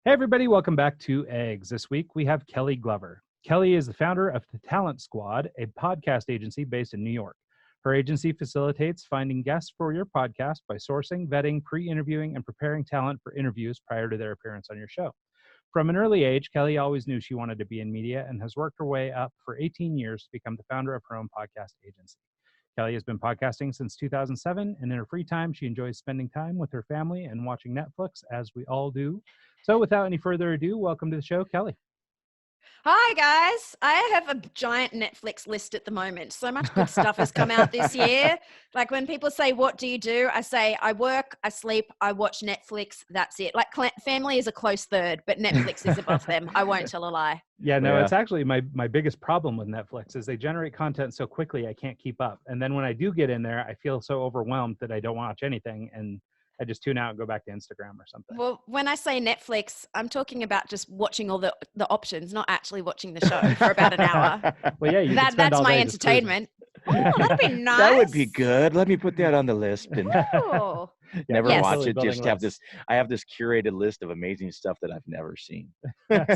Hey everybody, welcome back to Eggs. This week we have Kelly Glover. Kelly is the founder of The Talent Squad, a podcast agency based in New York. Her agency facilitates finding guests for your podcast by sourcing, vetting, pre-interviewing, and preparing talent for interviews prior to their appearance on your show. From an early age, Kelly always knew she wanted to be in media and has worked her way up for 18 years to become the founder of her own podcast agency. Kelly has been podcasting since 2007, and in her free time, she enjoys spending time with her family and watching Netflix, as we all do. So without any further ado, welcome to the show, Kelly. Hi, guys. I have a giant Netflix list at the moment. So much good stuff has come out this year. Like when people say, what do you do? I say, I work, I sleep, I watch Netflix. That's it. Like family is a close third, but Netflix is above them. I won't tell a lie. Yeah, no, it's actually my biggest problem with Netflix is they generate content so quickly I can't keep up. And then when I do get in there, I feel so overwhelmed that I don't watch anything. And I just tune out and go back to Instagram or something. Well, when I say Netflix, I'm talking about just watching all the options, not actually watching the show for about an hour. Well, yeah, that's my entertainment. Oh, that'd be nice. That would be good. Let me put that on the list. And Oh. never Yes. watch Totally it. Just building have lists. this. I have this curated list of amazing stuff that I've never seen.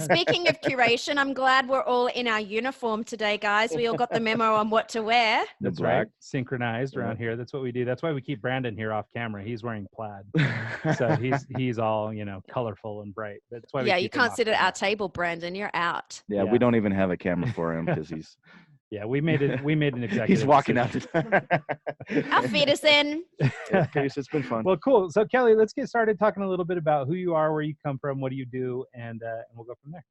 Speaking of curation, I'm glad we're all in our uniform today, guys. We all got the memo on what to wear. That's black. right. Synchronized around here. That's what we do. That's why we keep Brandon here off camera. He's wearing plaid. So he's all, colorful and bright. That's why You can't sit at our table, Brandon. You're out. Yeah, we don't even have a camera for him because he's we made an executive. he's walking out. Our feet is in. Okay, so it's been fun. Well, cool. So Kelly, let's get started talking a little bit about who you are, where you come from, what do you do, and we'll go from there.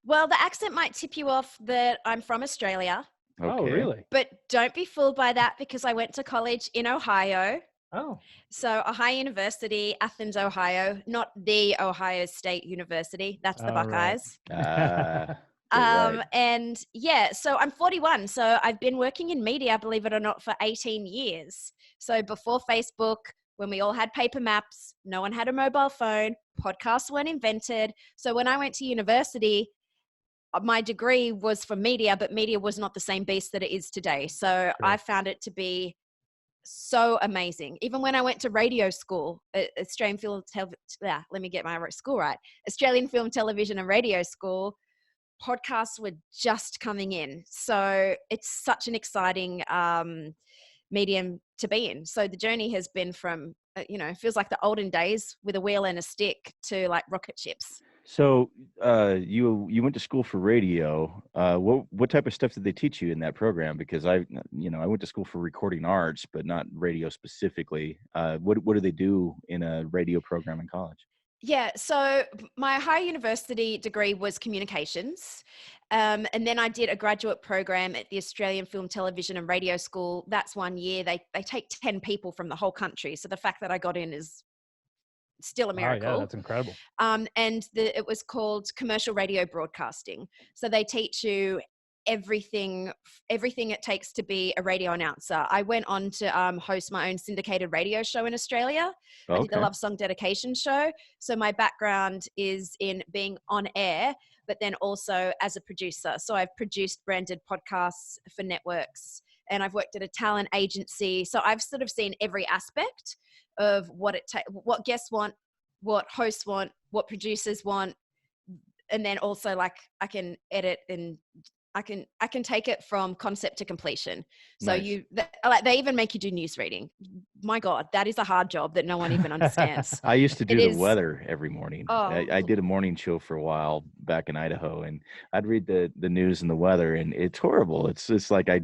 Well, the accent might tip you off that I'm from Australia, Oh, really? but don't be fooled by that because I went to college in Ohio. Oh, So Ohio University, Athens, Ohio, not the Ohio State University. That's the Oh, right. Buckeyes. Right. And so I'm 41. So I've been working in media, believe it or not, for 18 years. So before Facebook, when we all had paper maps, no one had a mobile phone, podcasts weren't invented. So when I went to university, my degree was for media, but media was not the same beast that it is today. So I found it to be so amazing. Even when I went to radio school, Australian Film Television and Radio School, podcasts were just coming in. So it's such an exciting medium to be in. So the journey has been from, feels like the olden days with a wheel and a stick to like rocket ships. So you went to school for radio. What type of stuff did they teach you in that program? Because I went to school for recording arts, but not radio specifically. What do they do in a radio program in college? Yeah, so my higher university degree was communications. And then I did a graduate program at the Australian Film, Television and Radio School. That's 1 year. They take 10 people from the whole country. So the fact that I got in is still a miracle. Oh, yeah, that's incredible. And it was called commercial radio broadcasting. So they teach you everything it takes to be a radio announcer. I went on to host my own syndicated radio show in Australia. I did the Love Song Dedication show. So my background is in being on air, but then also as a producer. So I've produced branded podcasts for networks and I've worked at a talent agency. So I've sort of seen every aspect of what guests want, what hosts want, what producers want. And then also like I can edit and I can take it from concept to completion. So Nice. They even make you do news reading. My God, that is a hard job that no one even understands. I used to do the weather every morning. Oh. I did a morning show for a while back in Idaho, and I'd read the news and the weather, and it's horrible. It's just like I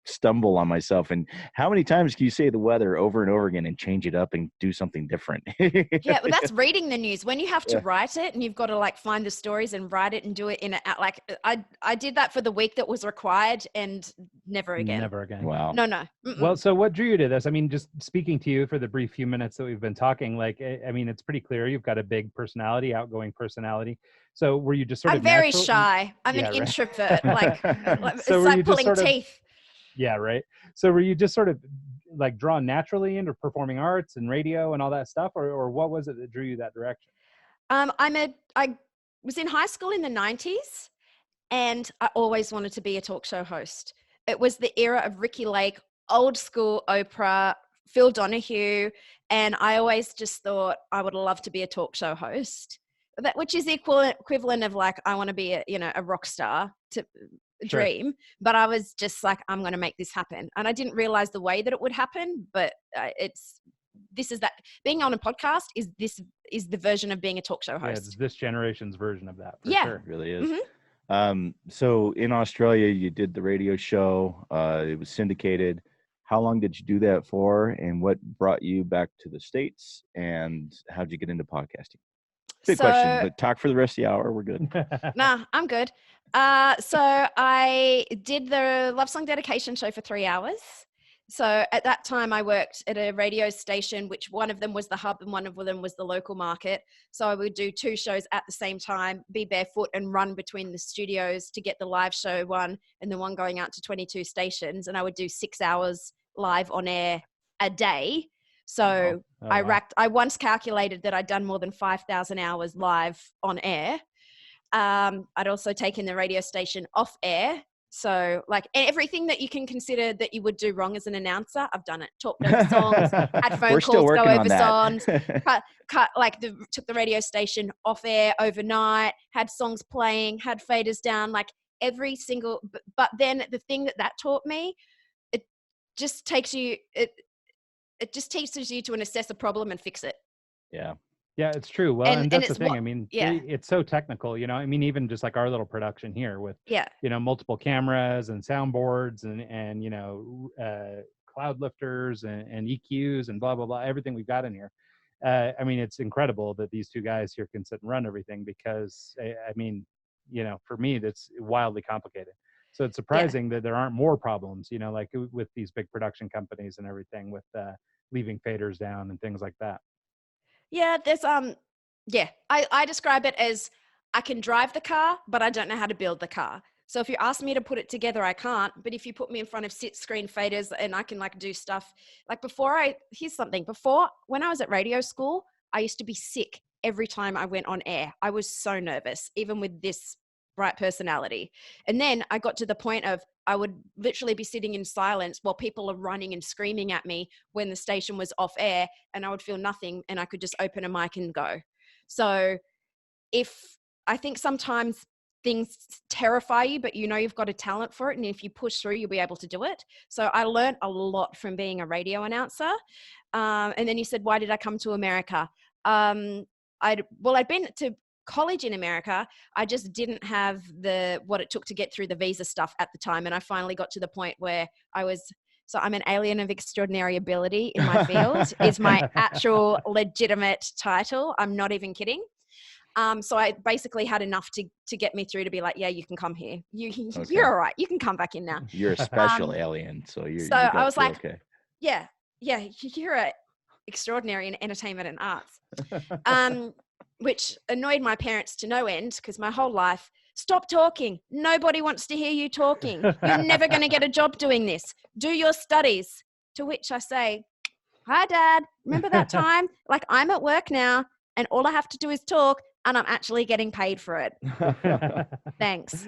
stumble on myself. And how many times can you say the weather over and over again and change it up and do something different? Yeah, well, that's reading the news. When you have to write it and you've got to like find the stories and write it and do it in I did that for the week that was required and never again. Never again. Wow. No. Mm-mm. Well, so what drew you to this? I mean, just speaking to you for the brief few minutes that we've been talking, I mean, it's pretty clear you've got a big personality, outgoing personality. So were you just sort of I'm very natural? shy. I'm an right. introvert. It's So were like you just pulling sort of- teeth. Yeah, right. So were you just sort of like drawn naturally into performing arts and radio and all that stuff, or what was it that drew you that direction? I was in high school in the 90s and I always wanted to be a talk show host. It was the era of Ricky Lake, old school Oprah, Phil Donahue, and I always just thought I would love to be a talk show host. that, which is the equivalent of like, I want to be a rock star to Sure. dream, but I was just like, I'm going to make this happen. And I didn't realize the way that it would happen, but being on a podcast is the version of being a talk show Yeah, it's host. this generation's version of that, for Yeah. sure. It really is. Mhm. So in Australia, you did the radio show. It was syndicated. How long did you do that for? And what brought you back to the States? And how'd you get into podcasting? Big question, but talk for the rest of the hour. We're good. Nah, I'm good. So I did the Love Song Dedication show for 3 hours. So at that time I worked at a radio station, which one of them was the hub and one of them was the local market. So I would do 2 shows at the same time, be barefoot and run between the studios to get the live show one and the one going out to 22 stations. And I would do 6 hours live on air a day. So I once calculated that I'd done more than 5,000 hours live on air. I'd also taken the radio station off air. So like everything that you can consider that you would do wrong as an announcer, I've done it. Talked over songs, had phone calls go over songs, took the radio station off air overnight, had songs playing, had faders down, like every single, but then the thing that taught me, it just teaches you to assess a problem and fix it. Yeah. Yeah, it's true. Well, and that's the thing. I mean, yeah. It's so technical, I mean, even just like our little production here with, multiple cameras and soundboards and cloud lifters and EQs and blah, blah, blah, everything we've got in here. I mean, it's incredible that these 2 guys here can sit and run everything because, I mean, for me, that's wildly complicated. So it's surprising that there aren't more problems, like with these big production companies and everything with leaving faders down and things like that. Yeah, there's I describe it as I can drive the car, but I don't know how to build the car. So if you ask me to put it together, I can't. But if you put me in front of sit screen faders and I can like do stuff like here's something. Before, when I was at radio school, I used to be sick every time I went on air. I was so nervous, even with this bright personality. And then I got to the point of I would literally be sitting in silence while people are running and screaming at me when the station was off air, and I would feel nothing and I could just open a mic and go. So I think sometimes things terrify you, but you've got a talent for it. And if you push through, you'll be able to do it. So I learned a lot from being a radio announcer. And then you said, why did I come to America? I'd been to college in America. I just didn't have what it took to get through the visa stuff at the time. And I finally got to the point where so I'm an alien of extraordinary ability in my field is my actual legitimate title. I'm not even kidding. So I basically had enough to get me through to be like, yeah, you can come here. You're all right. You can come back in now. You're a special alien. So I was like, okay. Yeah, you're a extraordinary in entertainment and arts. Which annoyed my parents to no end because my whole life, stop talking. Nobody wants to hear you talking. You're never going to get a job doing this. Do your studies. To which I say, hi, Dad. Remember that time? Like, I'm at work now and all I have to do is talk and I'm actually getting paid for it. Thanks.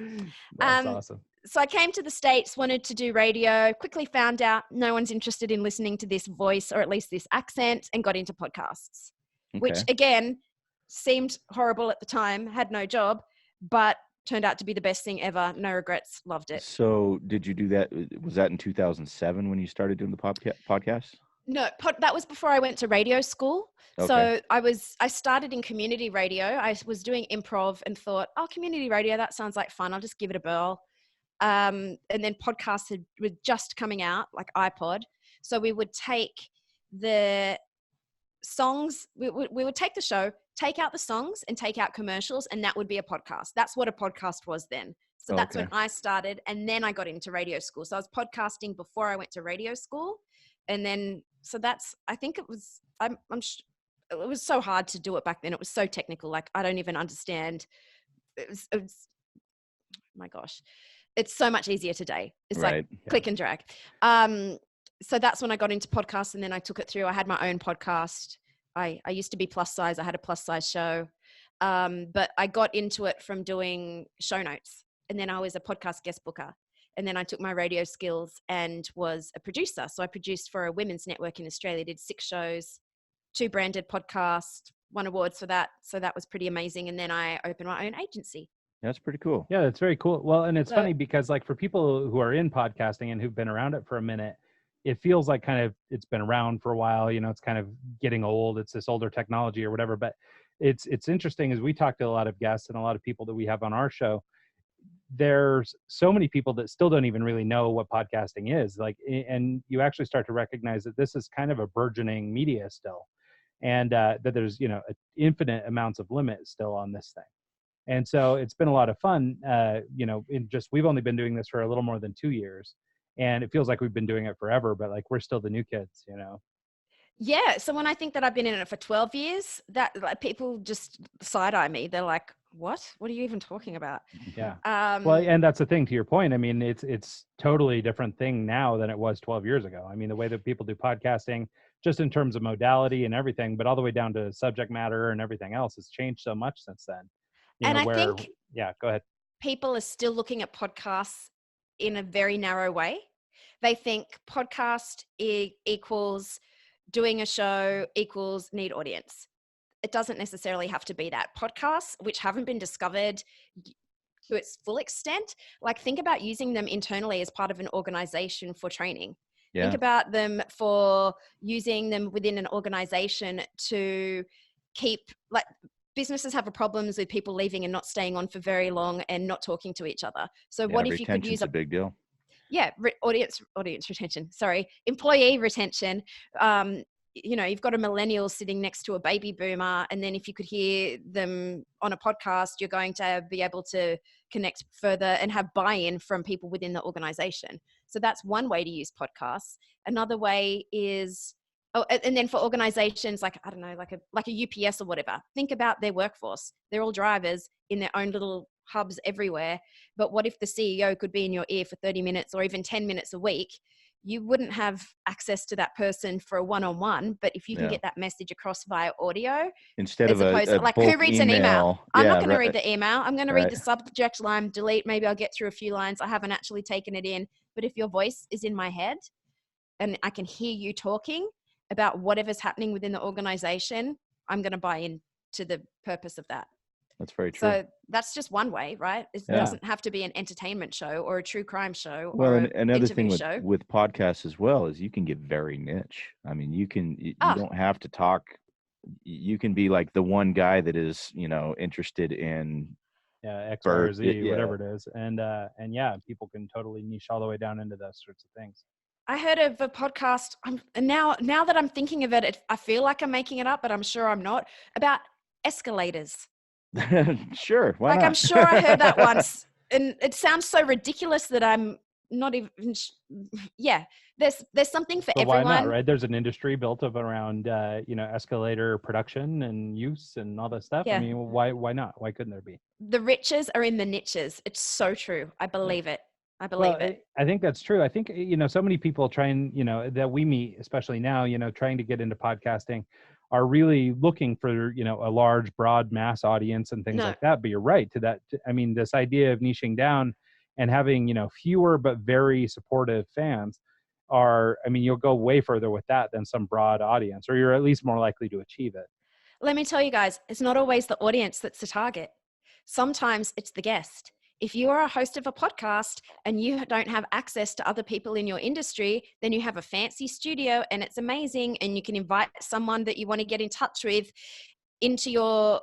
That's awesome. So I came to the States, wanted to do radio, quickly found out no one's interested in listening to this voice or at least this accent, and got into podcasts, which again seemed horrible at the time, had no job, but turned out to be the best thing ever. No regrets, loved it. So did you do that? Was that in 2007 when you started doing the podcast? No, that was before I went to radio school. Okay. So I started in community radio. I was doing improv and thought, community radio, that sounds like fun. I'll just give it a whirl. And then podcasts were just coming out, like iPod. So we would take the songs, we would take the show, take out the songs and take out commercials, and that would be a podcast. That's what a podcast was then. So that's when I started, and then I got into radio school. So I was podcasting before I went to radio school. And then, so that's, I think it was, it was so hard to do it back then. It was so technical. Like, I don't even understand. It was my gosh, it's so much easier today. It's like click and drag. So that's when I got into podcasts, and then I took it through. I had my own podcast. I used to be plus size. I had a plus size show. But I got into it from doing show notes, and then I was a podcast guest booker. And then I took my radio skills and was a producer. So I produced for a women's network in Australia, did 6 shows, 2 branded podcasts, won awards for that. So that was pretty amazing. And then I opened my own agency. That's pretty cool. Yeah, that's very cool. Well, and it's So- funny because like for people who are in podcasting and who've been around it for a minute, it feels like kind of it's been around for a while, you know, it's kind of getting old. It's this older technology or whatever. But it's interesting as we talk to a lot of guests and a lot of people that we have on our show, there's so many people that still don't even really know what podcasting is. Like, and you actually start to recognize that this is kind of a burgeoning media still. And that there's, you know, infinite amounts of limit still on this thing. And so it's been a lot of fun, you know, we've only been doing this for a little more than 2 years, and it feels like we've been doing it forever, but like we're still the new kids, you know? Yeah. So when I think that I've been in it for 12 years, that like people just side eye me. They're like, what are you even talking about? Yeah. Well, and that's the thing, to your point. I mean, it's totally different thing now than it was 12 years ago. I mean, the way that people do podcasting, just in terms of modality and everything, but all the way down to subject matter and everything else has changed so much since then. You And know, I think yeah, go ahead. people are still looking at podcasts in a very narrow way. They think podcast equals doing a show equals need audience. It doesn't necessarily have to be that. Podcasts, which haven't been discovered to its full extent, like think about using them internally as part of an organization for training. Yeah. Think about them for using them within an organization to keep, like, businesses have problems with people leaving and not staying on for very long and not talking to each other. So what if you could use a big deal? Yeah, audience retention. Sorry, employee retention. You know, you've got a millennial sitting next to a baby boomer, and then if you could hear them on a podcast, you're going to be able to connect further and have buy-in from people within the organization. So that's one way to use podcasts. Another way is, and then for organizations like, I don't know, like a UPS or whatever, think about their workforce. They're all drivers in their own little hubs everywhere. But what if the CEO could be in your ear for 30 minutes or even 10 minutes a week? You wouldn't have access to that person for a one-on-one, but if you can get that message across via audio, instead of a like who reads an email? I'm not going to read the email. I'm going to read the subject line, delete. Maybe I'll get through a few lines. I haven't actually taken it in. But if your voice is in my head and I can hear you talking about whatever's happening within the organization, I'm going to buy into the purpose of that. That's very true. So that's just one way, right? It doesn't have to be an entertainment show or a true crime show. Well, or and another thing show. with podcasts as well is you can get very niche. I mean, you don't have to talk. You can be like the one guy that is, you know, interested in X, Y, or Z, whatever it is. And yeah, people can totally niche all the way down into those sorts of things. I heard of a podcast, and now that I'm thinking of it, I feel like I'm making it up, but I'm sure I'm not, about escalators. Sure, why not? I'm sure I heard that once, and it sounds so ridiculous that I'm not even. There's something for everyone. Why not, right? There's an industry built up around you know, escalator production and use and all that stuff. I mean, why not? Why couldn't there be? The riches are in the niches. It's so true. I believe it. I believe it. I think that's true. I think, you know, so many people trying, you know, that we meet, especially now, you know, trying to get into podcasting, are really looking for, you know, a large, broad mass audience and things like that. But you're right to that. I mean, this idea of niching down and having, you know, fewer but very supportive fans you'll go way further with that than some broad audience, or you're at least more likely to achieve it. Let me tell you guys, it's not always the audience that's the target. Sometimes it's the guest. If you are a host of a podcast and you don't have access to other people in your industry, then you have a fancy studio and it's amazing, and you can invite someone that you want to get in touch with into your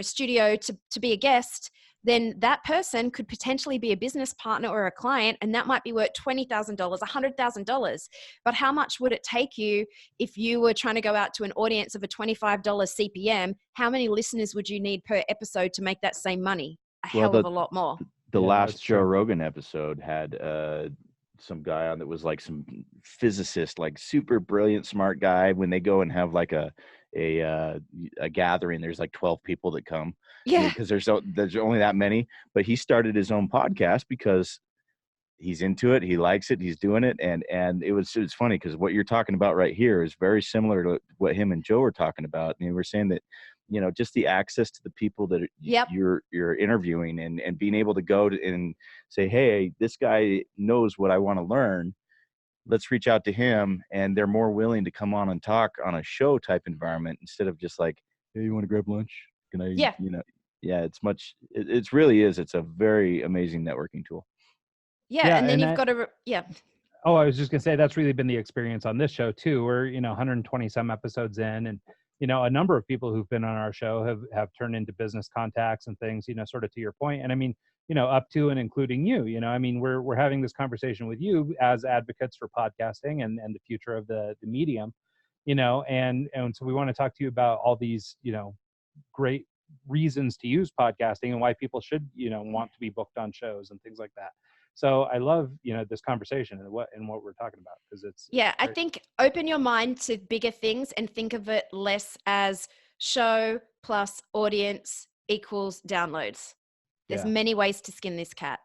studio to be a guest. Then that person could potentially be a business partner or a client, and that might be worth $20,000, $100,000. But how much would it take you if you were trying to go out to an audience of a $25 CPM? How many listeners would you need per episode to make that same money? Hell of a lot more. The last Joe Rogan episode had some guy on that was like some physicist, like super brilliant, smart guy. When they go and have like a gathering, there's like 12 people that come. Yeah, because there's only that many. But he started his own podcast because he's into it, he likes it, he's doing it, and it's funny because what you're talking about right here is very similar to what him and Joe were talking about. And we're saying that, you know, just the access to the people that you're interviewing and being able to go to and say, hey, this guy knows what I want to learn. let's reach out to him, and they're more willing to come on and talk on a show type environment instead of just like, hey, you want to grab lunch? Can I, Yeah. Yeah, it's really is. It's a very amazing networking tool. Yeah. And then you've got to, yeah. Oh, I was just gonna say that's really been the experience on this show too. We're 120 some episodes in, and a number of people who've been on our show have turned into business contacts and things. Sort of to your point. And I mean, up to and including you. I mean, we're having this conversation with you as advocates for podcasting and the future of the medium. And so we want to talk to you about all these great reasons to use podcasting and why people should want to be booked on shows and things like that. So I love this conversation and what we're talking about, because it's I think open your mind to bigger things and think of it less as show plus audience equals downloads. There's many ways to skin this cat.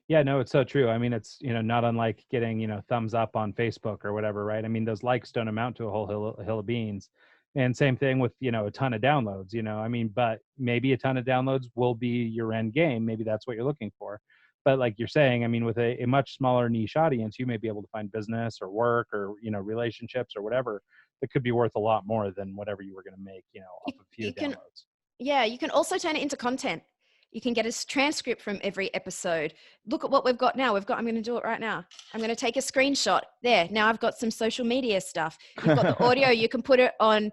Yeah, no, it's so true. I mean, it's not unlike getting thumbs up on Facebook or whatever, right? I mean, those likes don't amount to a whole hill of beans. And same thing with a ton of downloads. I mean, but maybe a ton of downloads will be your end game. Maybe that's what you're looking for. But like you're saying, I mean, with a much smaller niche audience, you may be able to find business or work or relationships or whatever that could be worth a lot more than whatever you were going to make off a few downloads. You can also turn it into content. You can get a transcript from every episode. Look at what we've got now. I'm going to do it right now. I'm going to take a screenshot there. Now I've got some social media stuff. You've got the audio. You can put it on,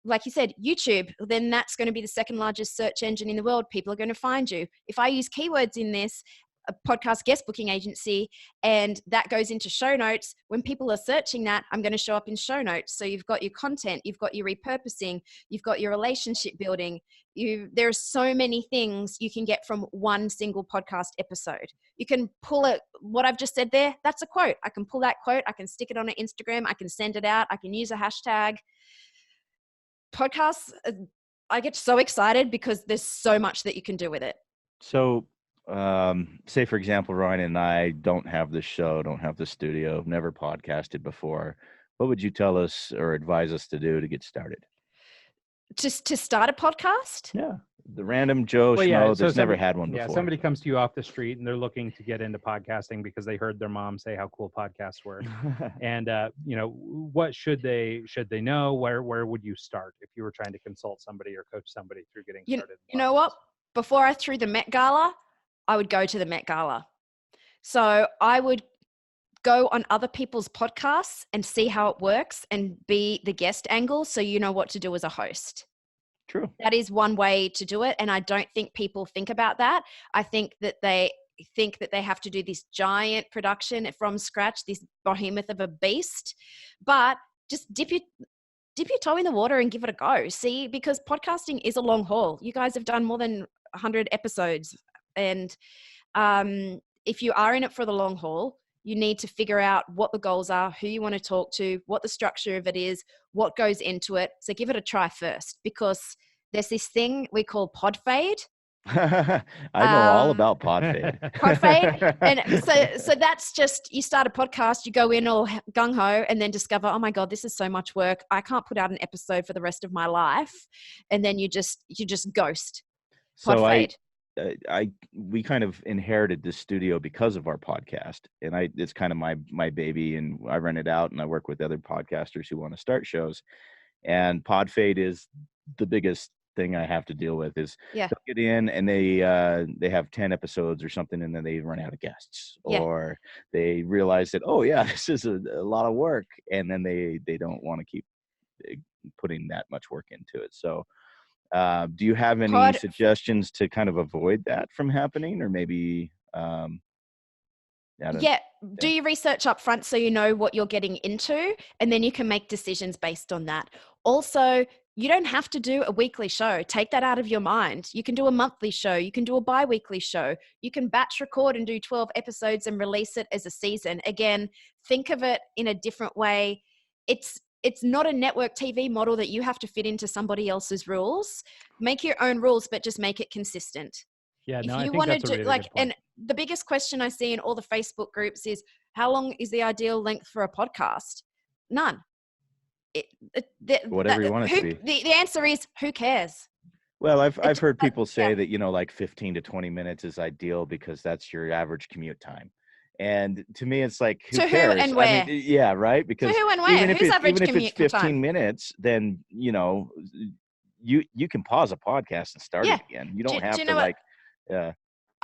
like you said, YouTube. Then that's going to be the second largest search engine in the world. People are going to find you. If I use keywords in this, a podcast guest booking agency, and that goes into show notes, when people are searching that, I'm going to show up in show notes. So you've got your content, you've got your repurposing, you've got your relationship building. There are so many things you can get from one single podcast episode. You can pull it, what I've just said there, that's a quote. I can pull that quote, I can stick it on an Instagram, I can send it out, I can use a hashtag. Podcasts, I get so excited because there's so much that you can do with it. So say for example, Ryan and I don't have the show, don't have the studio, never podcasted before. What would you tell us or advise us to do to get started? Just to start a podcast? Yeah. The random Joe Schmo that's never had one before. Yeah, somebody comes to you off the street and they're looking to get into podcasting because they heard their mom say how cool podcasts were. And what should they know? Where would you start if you were trying to consult somebody or coach somebody through getting started? You know what? Before I threw the Met Gala, I would go to the Met Gala. So I would go on other people's podcasts and see how it works and be the guest angle so you know what to do as a host. True. That is one way to do it. And I don't think people think about that. I think that they think that they have to do this giant production from scratch, this behemoth of a beast. But just dip your toe in the water and give it a go. See, because podcasting is a long haul. You guys have done more than 100 episodes. And if you are in it for the long haul, you need to figure out what the goals are, who you want to talk to, what the structure of it is, what goes into it. So give it a try first, because there's this thing we call pod fade. I know all about pod fade. Pod fade. And so that's just, you start a podcast, you go in all gung-ho and then discover, oh my God, this is so much work. I can't put out an episode for the rest of my life. And then you just ghost. Pod fade. We kind of inherited this studio because of our podcast, and it's kind of my baby, and I rent it out and I work with other podcasters who want to start shows, and pod fade is the biggest thing I have to deal with. Is they'll get in and they have 10 episodes or something, and then they run out of guests, or they realize that, oh yeah, this is a lot of work, and then they don't want to keep putting that much work into it. So do you have any suggestions to kind of avoid that from happening, or maybe do your research up front so you know what you're getting into, and then you can make decisions based on that. Also, you don't have to do a weekly show. Take that out of your mind. You can do a monthly show. You can do a bi-weekly show. You can batch record and do 12 episodes and release it as a season. Again, think of it in a different way. It's not a network TV model that you have to fit into somebody else's rules. Make your own rules, but just make it consistent. Yeah, no, I think that's a really good point. And the biggest question I see in all the Facebook groups is, how long is the ideal length for a podcast? None. Whatever you want it to be. The answer is, who cares? Well, I've heard people say that, like 15 to 20 minutes is ideal because that's your average commute time. And to me, it's like, who To who cares? and where? I mean, yeah, right. Because To who and where? even if Who's it's average even if it's commute 15 time? minutes, then you can pause a podcast and start Yeah. it again. You Do don't have you to know what? yeah.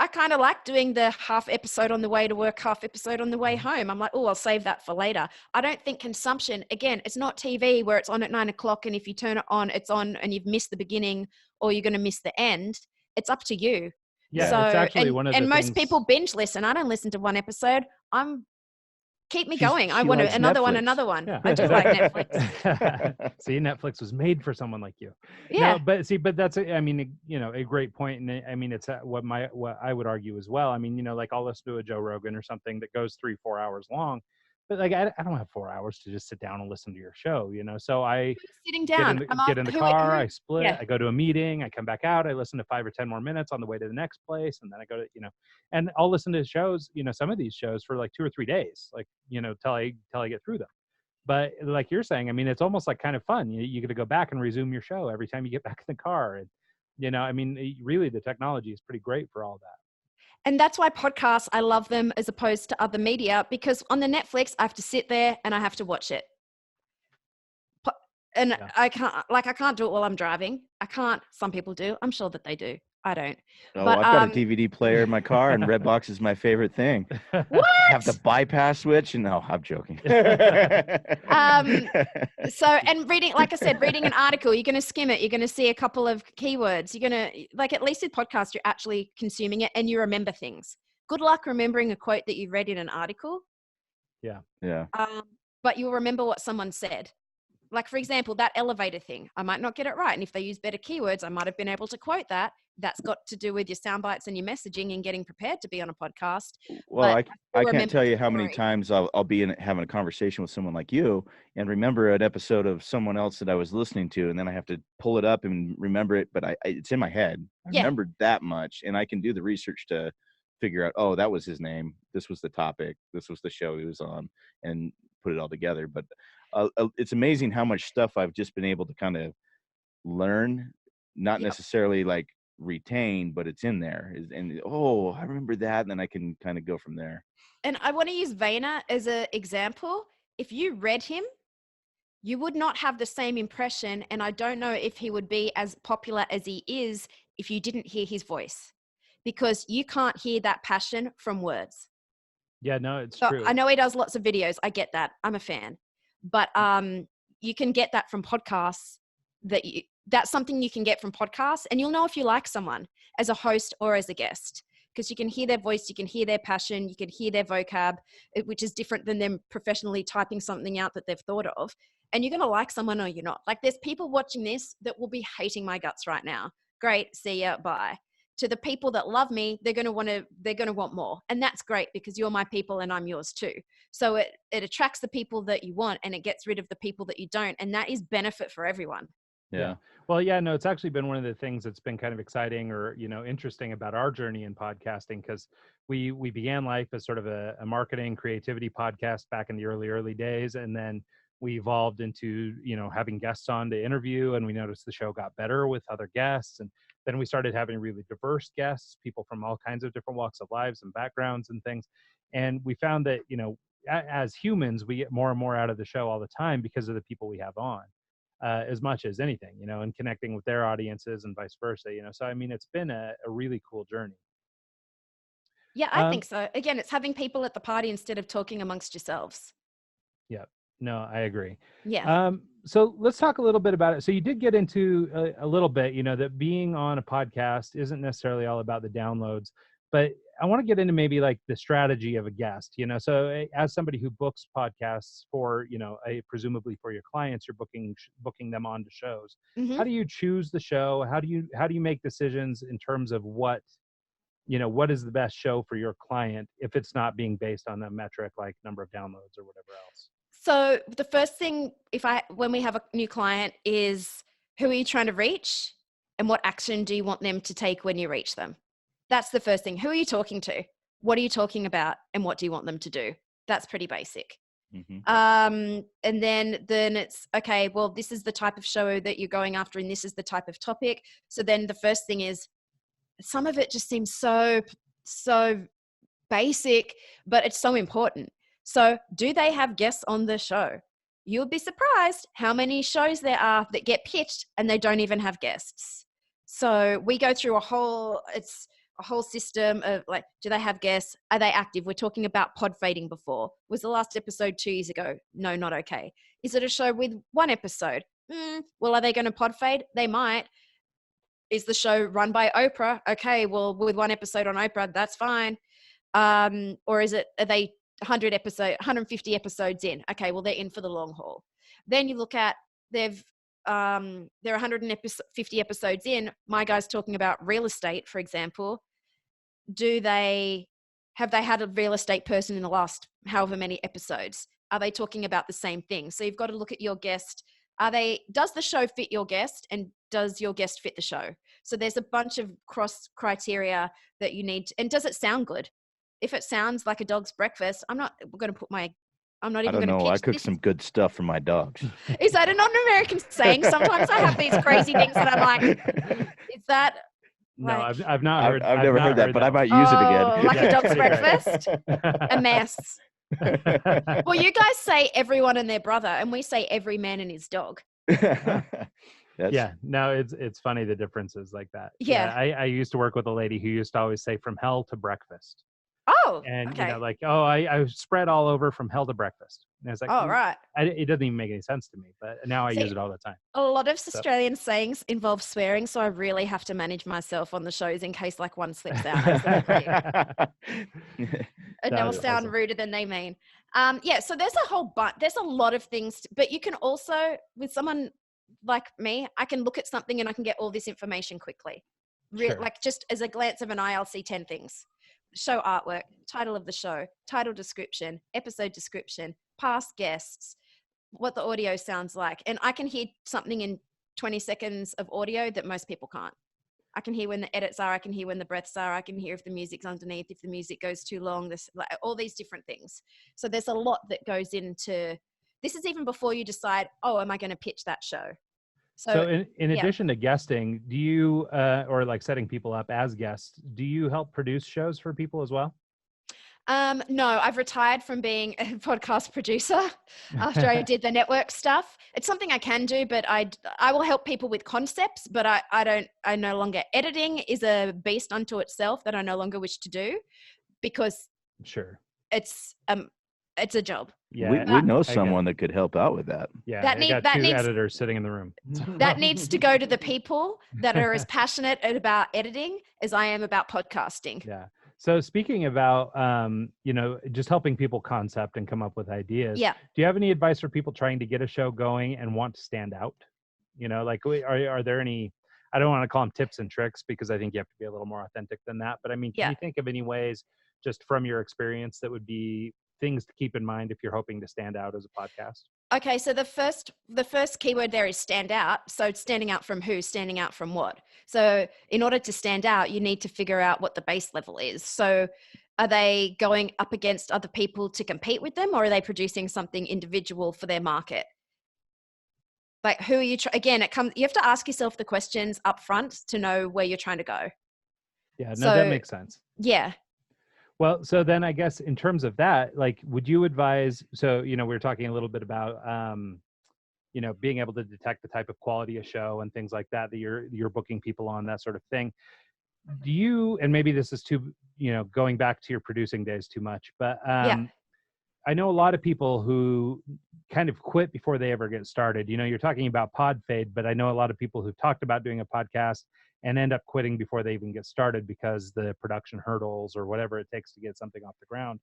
I kind of like doing the half episode on the way to work, half episode on the way home. I'm like, oh, I'll save that for later. I don't think consumption, again, it's not TV where it's on at 9 o'clock. And if you turn it on, it's on and you've missed the beginning or you're going to miss the end. It's up to you. Yeah, So, it's actually one of the and most things people binge listen. I don't listen to one episode. Keep me going. I She want likes another one, Netflix. another one. Yeah, I do like Netflix. See, Netflix was made for someone like you. Yeah. No, but that's I mean, a great point, and I mean, it's what I would argue as well. I mean, like I'll listen to a Joe Rogan or something that goes 3-4 hours long, but like I don't have 4 hours to just sit down and listen to your show. So I Who's sitting down? get in the car, I split, yeah. I go to a meeting, I come back out, I listen to 5 or 10 more minutes on the way to the next place, and then I go to and I'll listen to shows, some of these shows for like 2 or 3 days, like till I get through them. But like you're saying, I mean, it's almost like kind of fun. You get to go back and resume your show every time you get back in the car, and I mean, really, the technology is pretty great for all that. And that's why podcasts, I love them as opposed to other media, because on the Netflix, I have to sit there and I have to watch it. And yeah. I can't do it while I'm driving. I can't. Some people do. I'm sure that they do. I don't. Oh, but, I've got a DVD player in my car, and Redbox is my favorite thing. What? I have the bypass switch, and no, I'm joking. So, and reading, like I said, reading an article, you're going to skim it. You're going to see a couple of keywords. You're going to, like, at least with podcasts, you're actually consuming it and you remember things. Good luck remembering a quote that you read in an article. Yeah. Yeah. But you'll remember what someone said. Like, for example, that elevator thing, I might not get it right. And if they use better keywords, I might have been able to quote that. That's got to do with your sound bites and your messaging and getting prepared to be on a podcast. Well, I can't tell you how many times I'll be having a conversation with someone like you and remember an episode of someone else that I was listening to, and then I have to pull it up and remember it, but it's in my head. I remembered that much, and I can do the research to figure out, oh, that was his name. This was the topic. This was the show he was on, and put it all together. But it's amazing how much stuff I've just been able to kind of learn, not necessarily like retain, but it's in there. And oh, I remember that, and then I can kind of go from there. And I want to use Vayner as an example. If you read him, you would not have the same impression, and I don't know if he would be as popular as he is if you didn't hear his voice, because you can't hear that passion from words. Yeah, no, it's true. I know he does lots of videos. I get that. I'm a fan. But you can get that from podcasts. That's something you can get from podcasts, and you'll know if you like someone as a host or as a guest, because you can hear their voice, you can hear their passion, you can hear their vocab, which is different than them professionally typing something out that they've thought of. And you're going to like someone or you're not. Like, there's people watching this that will be hating my guts right now. Great, see ya, bye. To the people that love me, they're going to want more. And that's great, because you're my people and I'm yours too. So it attracts the people that you want, and it gets rid of the people that you don't. And that is benefit for everyone. Yeah. Well, yeah, no, it's actually been one of the things that's been kind of exciting or, interesting about our journey in podcasting, because we began life as sort of a marketing creativity podcast back in the early days. And then we evolved into, having guests on to interview, and we noticed the show got better with other guests. And then we started having really diverse guests, people from all kinds of different walks of lives and backgrounds and things. And we found that, as humans, we get more and more out of the show all the time because of the people we have on, as much as anything, and connecting with their audiences and vice versa, So, I mean, it's been a really cool journey. Yeah, I think so. Again, it's having people at the party instead of talking amongst yourselves. Yeah. No, I agree. Yeah. So let's talk a little bit about it. So you did get into a little bit, that being on a podcast isn't necessarily all about the downloads, but I want to get into maybe like the strategy of a guest, so as somebody who books podcasts for, presumably for your clients, you're booking them onto shows. Mm-hmm. How do you choose the show? How do you make decisions in terms of what is the best show for your client, if it's not being based on a metric like number of downloads or whatever else? So the first thing, when we have a new client, is who are you trying to reach, and what action do you want them to take when you reach them? That's the first thing. Who are you talking to? What are you talking about? And what do you want them to do? That's pretty basic. Mm-hmm. And then it's, okay, well, this is the type of show that you're going after, and this is the type of topic. So then the first thing is, some of it just seems so basic, but it's so important. So do they have guests on the show? You'll be surprised how many shows there are that get pitched and they don't even have guests. So we go through a whole system of like, do they have guests? Are they active? We're talking about pod fading before. Was the last episode 2 years ago? No, not okay. Is it a show with 1 episode? Well, are they going to pod fade? They might. Is the show run by Oprah? Okay, well, with 1 episode on Oprah, that's fine. Or are they 150 episodes in? Okay, well, they're in for the long haul. Then you look at they're 150 episodes in. My guy's talking about real estate, for example. Have they had a real estate person in the last however many episodes? Are they talking about the same thing? So you've got to look at your guest. Does the show fit your guest, and does your guest fit the show? So there's a bunch of cross criteria that you need. And does it sound good? If it sounds like a dog's breakfast, I'm not even going to pitch. I don't know. I cook some good stuff for my dogs. Is that a non-American saying? Sometimes I have these crazy things that I'm like, is that? No, like, I've not heard. I've never heard that, but I might use it again. Like a dog's breakfast? A mess. Well, you guys say everyone and their brother, and we say every man and his dog. Yeah, no, it's funny the differences like that. Yeah. I used to work with a lady who used to always say from hell to breakfast. Oh, and okay. Like, I spread all over from hell to breakfast. And I was like, right. It doesn't even make any sense to me, but now I use it all the time. A lot of Australian sayings involve swearing, so I really have to manage myself on the shows in case like one slips out. And they'll sound ruder than they mean. So there's a whole bunch. There's a lot of things, but you can also, with someone like me, I can look at something and I can get all this information quickly. Sure. Like just as a glance of an eye, I'll see 10 things. Show artwork, title of the show, title description, episode description, past guests, what the audio sounds like. And I can hear something in 20 seconds of audio that most people can't. I can hear when the edits are, I can hear when the breaths are, I can hear if the music's underneath, if the music goes too long, all these different things. So there's a lot that goes into, this is even before you decide, am I going to pitch that show? So in addition to guesting, do you, or like setting people up as guests, do you help produce shows for people as well? No, I've retired from being a podcast producer after I did the network stuff. It's something I can do, but I will help people with concepts, but I no longer, editing is a beast unto itself that I no longer wish to do because it's a job. Yeah, we know someone that could help out with that. Yeah, that needs editors sitting in the room. That needs to go to the people that are as passionate about editing as I am about podcasting. Yeah. So speaking about, just helping people concept and come up with ideas. Yeah. Do you have any advice for people trying to get a show going and want to stand out? Are there any? I don't want to call them tips and tricks because I think you have to be a little more authentic than that. But I mean, can you think of any ways, just from your experience, that would be things to keep in mind if you're hoping to stand out as a podcast? Okay, so the first keyword there is stand out. So standing out from who? Standing out from what? So in order to stand out, you need to figure out what the base level is. So are they going up against other people to compete with them, or are they producing something individual for their market? Like, who are you? You have to ask yourself the questions up front to know where you're trying to go. Yeah, that makes sense. Yeah. Well, so then I guess in terms of that, like, would you advise, so, we were talking a little bit about, being able to detect the type of quality of show and things like that you're booking people on, that sort of thing. Do you, and maybe this is too, going back to your producing days too much, but I know a lot of people who kind of quit before they ever get started. You're talking about pod fade, but I know a lot of people who've talked about doing a podcast and end up quitting before they even get started because the production hurdles or whatever it takes to get something off the ground.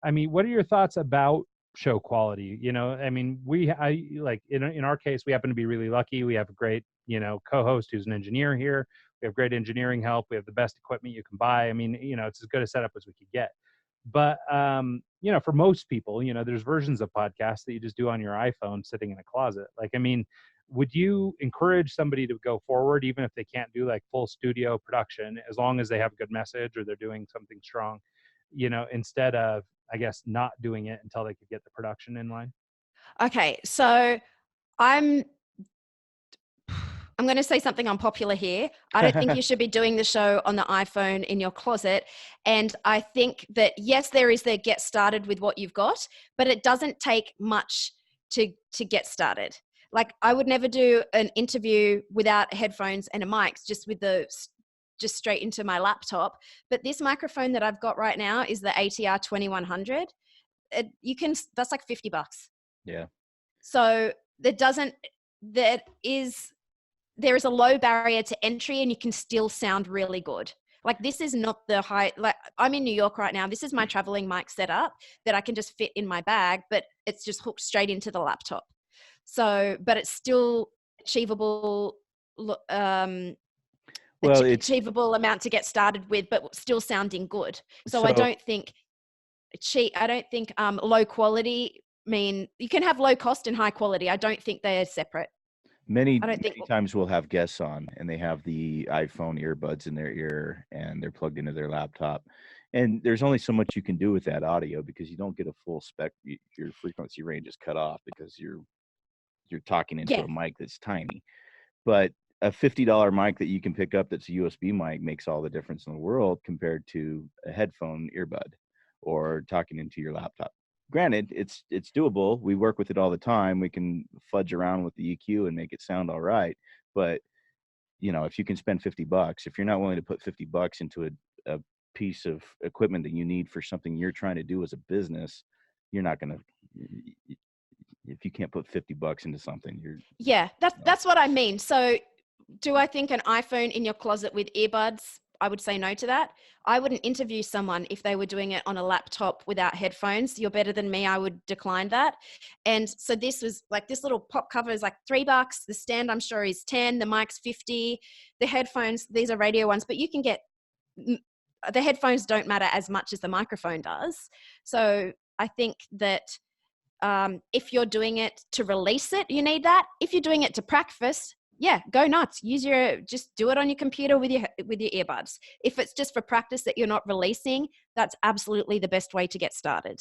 I mean, what are your thoughts about show quality? I mean, in our case, we happen to be really lucky. We have a great, co-host who's an engineer here. We have great engineering help. We have the best equipment you can buy. I mean, it's as good a setup as we could get. But, for most people, there's versions of podcasts that you just do on your iPhone sitting in a closet. Like, I mean, would you encourage somebody to go forward, even if they can't do like full studio production, as long as they have a good message or they're doing something strong, instead of, I guess, not doing it until they could get the production in line? Okay. So I'm I'm going to say something unpopular here. I don't think you should be doing the show on the iPhone in your closet. And I think that, yes, there is the get started with what you've got, but it doesn't take much to get started. Like, I would never do an interview without headphones and a mic, just straight into my laptop. But this microphone that I've got right now is the ATR 2100. That's like $50. Yeah. So there is a low barrier to entry, and you can still sound really good. Like, this is not the high, like, I'm in New York right now. This is my traveling mic setup that I can just fit in my bag, but it's just hooked straight into the laptop. So, but it's still achievable, achievable amount to get started with, but still sounding good. So I don't think low quality you can have low cost and high quality. I don't think they're separate. Many times we'll have guests on and they have the iPhone earbuds in their ear and they're plugged into their laptop. And there's only so much you can do with that audio because you don't get a full spec. Your frequency range is cut off because you're talking into a mic that's tiny. But a $50 mic that you can pick up that's a USB mic makes all the difference in the world compared to a headphone earbud or talking into your laptop. Granted, it's doable. We work with it all the time. We can fudge around with the EQ and make it sound all right. But, if you can spend $50, if you're not willing to put $50 into a piece of equipment that you need for something you're trying to do as a business, you're not going to, if you can't put $50 into something, that's what I mean. So do I think an iPhone in your closet with earbuds? I would say no to that. I wouldn't interview someone if they were doing it on a laptop without headphones. You're better than me. I would decline that. And so this was like, this little pop cover is like $3. The stand, I'm sure, is 10. The mic's 50. The headphones, these are radio ones, but you can get, the headphones don't matter as much as the microphone does. So I think that if you're doing it to release it, you need that. If you're doing it to practice, go nuts. Just do it on your computer with your earbuds. If it's just for practice that you're not releasing, that's absolutely the best way to get started.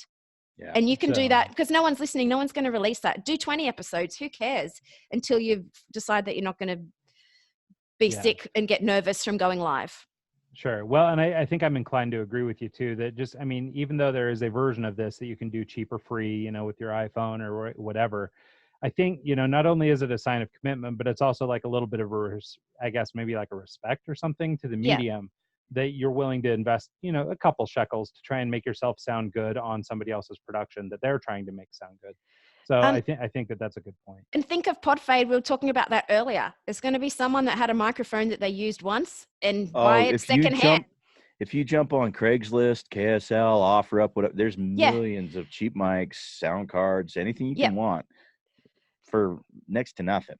Yeah. And you can do that because no one's listening. No one's going to release that. Do 20 episodes. Who cares? Until you decide that you're not going to be sick and get nervous from going live. Sure. Well, and I think I'm inclined to agree with you too, that just, even though there is a version of this that you can do cheap or free, with your iPhone or whatever, I think, not only is it a sign of commitment, but it's also like a little bit of maybe like a respect or something to the medium that you're willing to invest, a couple shekels to try and make yourself sound good on somebody else's production that they're trying to make sound good. So I think that that's a good point. And think of Podfade. We were talking about that earlier. It's going to be someone that had a microphone that they used once and buy it secondhand. If you jump on Craigslist, KSL, OfferUp, whatever, there's millions of cheap mics, sound cards, anything you can want for next to nothing.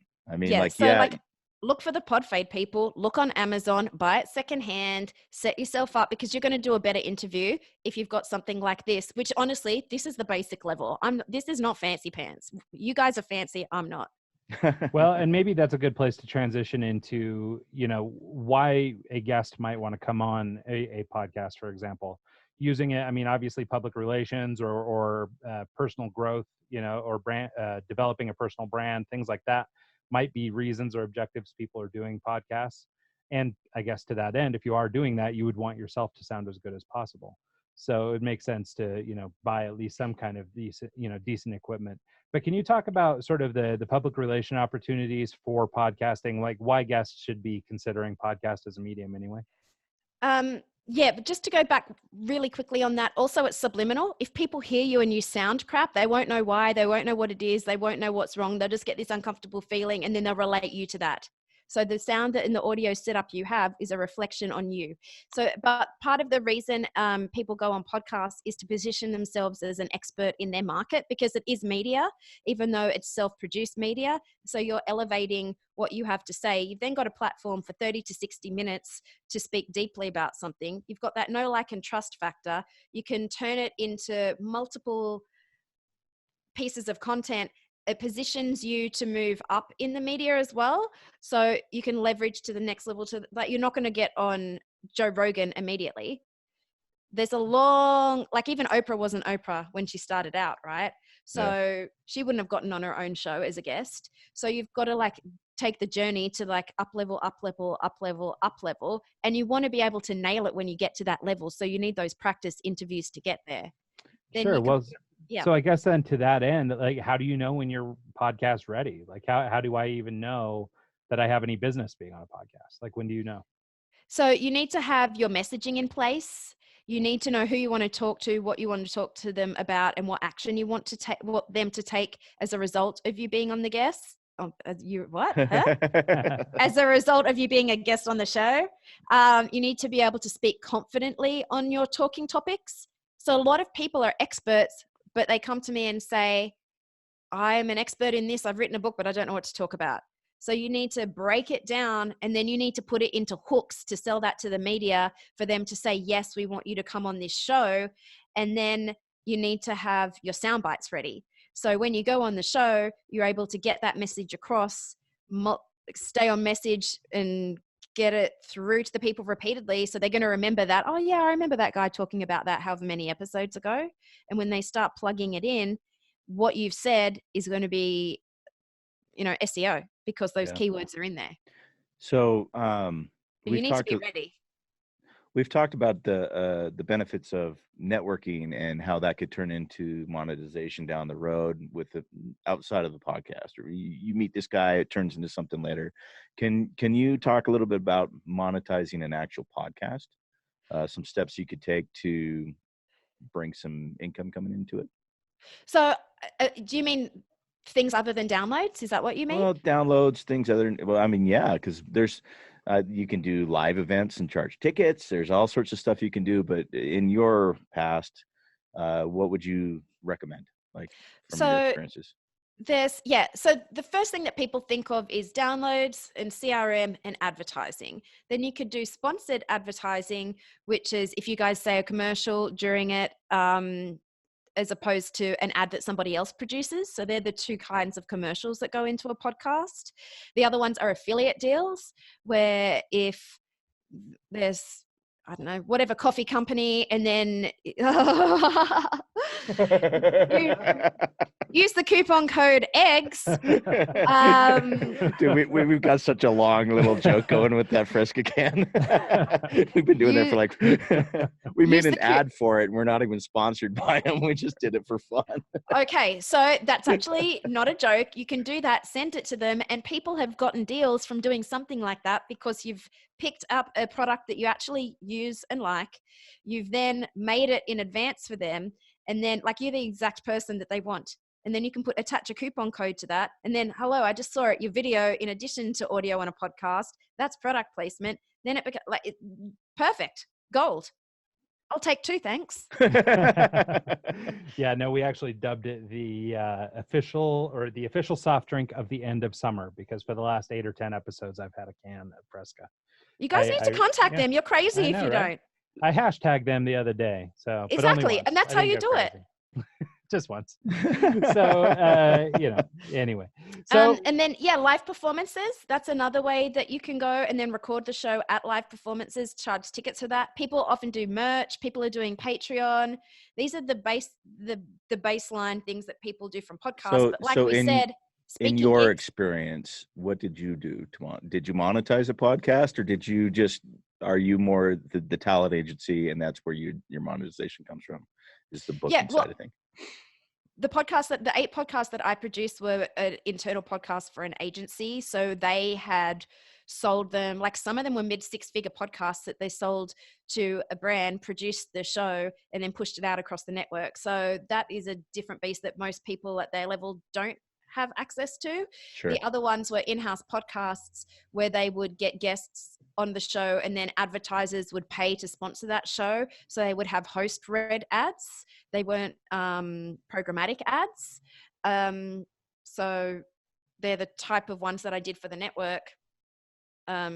Look for the Podfade people, look on Amazon, buy it secondhand, set yourself up because you're going to do a better interview if you've got something like this, which honestly, this is the basic level. This is not fancy pants. You guys are fancy. I'm not. Well, and maybe that's a good place to transition into, why a guest might want to come on a podcast, for example, using it. Obviously public relations or personal growth, or brand, developing a personal brand, things like that might be reasons or objectives people are doing podcasts. And I guess to that end, if you are doing that, you would want yourself to sound as good as possible. So it makes sense to, buy at least some kind of decent equipment. But can you talk about sort of the public relation opportunities for podcasting, like why guests should be considering podcast as a medium anyway? But just to go back really quickly on that, also it's subliminal. If people hear you and you sound crap, they won't know why, they won't know what it is, they won't know what's wrong. They'll just get this uncomfortable feeling and then they'll relate you to that. So the sound that in the audio setup you have is a reflection on you. So, but part of the reason people go on podcasts is to position themselves as an expert in their market because it is media, even though it's self-produced media. So you're elevating what you have to say. You've then got a platform for 30 to 60 minutes to speak deeply about something. You've got that know, like, and trust factor. You can turn it into multiple pieces of content. It positions you to move up in the media as well. So you can leverage to the next level you're not going to get on Joe Rogan immediately. There's a long, even Oprah wasn't Oprah when she started out, right? So she wouldn't have gotten on her own show as a guest. So you've got to take the journey to like up level, up level, up level, up level. And you want to be able to nail it when you get to that level. So you need those practice interviews to get there. Then Sure. Well, yeah. so I guess then to that end, like, how do you know when your podcast ready? Like, how do I even know that I have any business being on a podcast? Like, when do you know? So you need to have your messaging in place. You need to know who you want to talk to, what you want to talk to them about, and what action you want to take, what them to take as a result of you being on the guest. As a result of you being a guest on the show, you need to be able to speak confidently on your talking topics. So a lot of people are experts, but they come to me and say, I'm an expert in this. I've written a book, but I don't know what to talk about. So you need to break it down, and then you need to put it into hooks to sell that to the media for them to say, yes, we want you to come on this show. And then you need to have your sound bites ready. So when you go on the show, you're able to get that message across, stay on message and get it through to the people repeatedly. So they're going to remember that, oh yeah, I remember that guy talking about that however many episodes ago. And when they start plugging it in, what you've said is going to be, SEO, because those keywords are in there. So you need to be ready. We've talked about the benefits of networking and how that could turn into monetization down the road with the outside of the podcast. Or you meet this guy, it turns into something later. Can you talk a little bit about monetizing an actual podcast? Some steps you could take to bring some income coming into it. So, do you mean things other than downloads? Is that what you mean? Well, downloads, things other. Well, I mean, yeah, because there's. You can do live events and charge tickets. There's all sorts of stuff you can do. But in your past, what would you recommend, like from your experiences? So the first thing that people think of is downloads and CRM and advertising. Then you could do sponsored advertising, which is if you guys say a commercial during it, as opposed to an ad that somebody else produces. So they're the two kinds of commercials that go into a podcast. The other ones are affiliate deals, where if there's, I don't know, whatever coffee company, and then use the coupon code EGGS. Dude, we've got such a long little joke going with that Fresca can. We've been doing that for like, we made an ad for it. And we're not even sponsored by them. We just did it for fun. Okay, so that's actually not a joke. You can do that, send it to them, and people have gotten deals from doing something like that because you've picked up a product that you actually use and like. You've then made it in advance for them, and then like you're the exact person that they want. And then you can attach a coupon code to that. And then, hello, I just saw it, your video in addition to audio on a podcast. That's product placement. Then it becomes like perfect, gold. I'll take 2, thanks. Yeah, no, we actually dubbed it the official soft drink of the end of summer, because for the last 8 or 10 episodes, I've had a can of Fresca. You guys need to contact them. You're crazy if you don't. I hashtagged them the other day. So exactly, but only once. And that's how you do it. Just once. So anyway. So and then live performances. That's another way that you can go and then record the show at live performances, charge tickets for that. People often do merch. People are doing Patreon. These are the baseline things that people do from podcasts. But like we said, in your experience, what did you do did you monetize a podcast, or did you are you more the talent agency, and that's where your monetization comes from, is the booking side of things? The 8 podcasts that I produced were an internal podcast for an agency. So they had sold them, like some of them were mid-6-figure podcasts that they sold to a brand, produced the show, and then pushed it out across the network. So that is a different beast that most people at their level don't have access to. Sure. The other ones were in-house podcasts where they would get guests on the show, and then advertisers would pay to sponsor that show. So they would have host read ads. They weren't programmatic ads. So they're the type of ones that I did for the network. So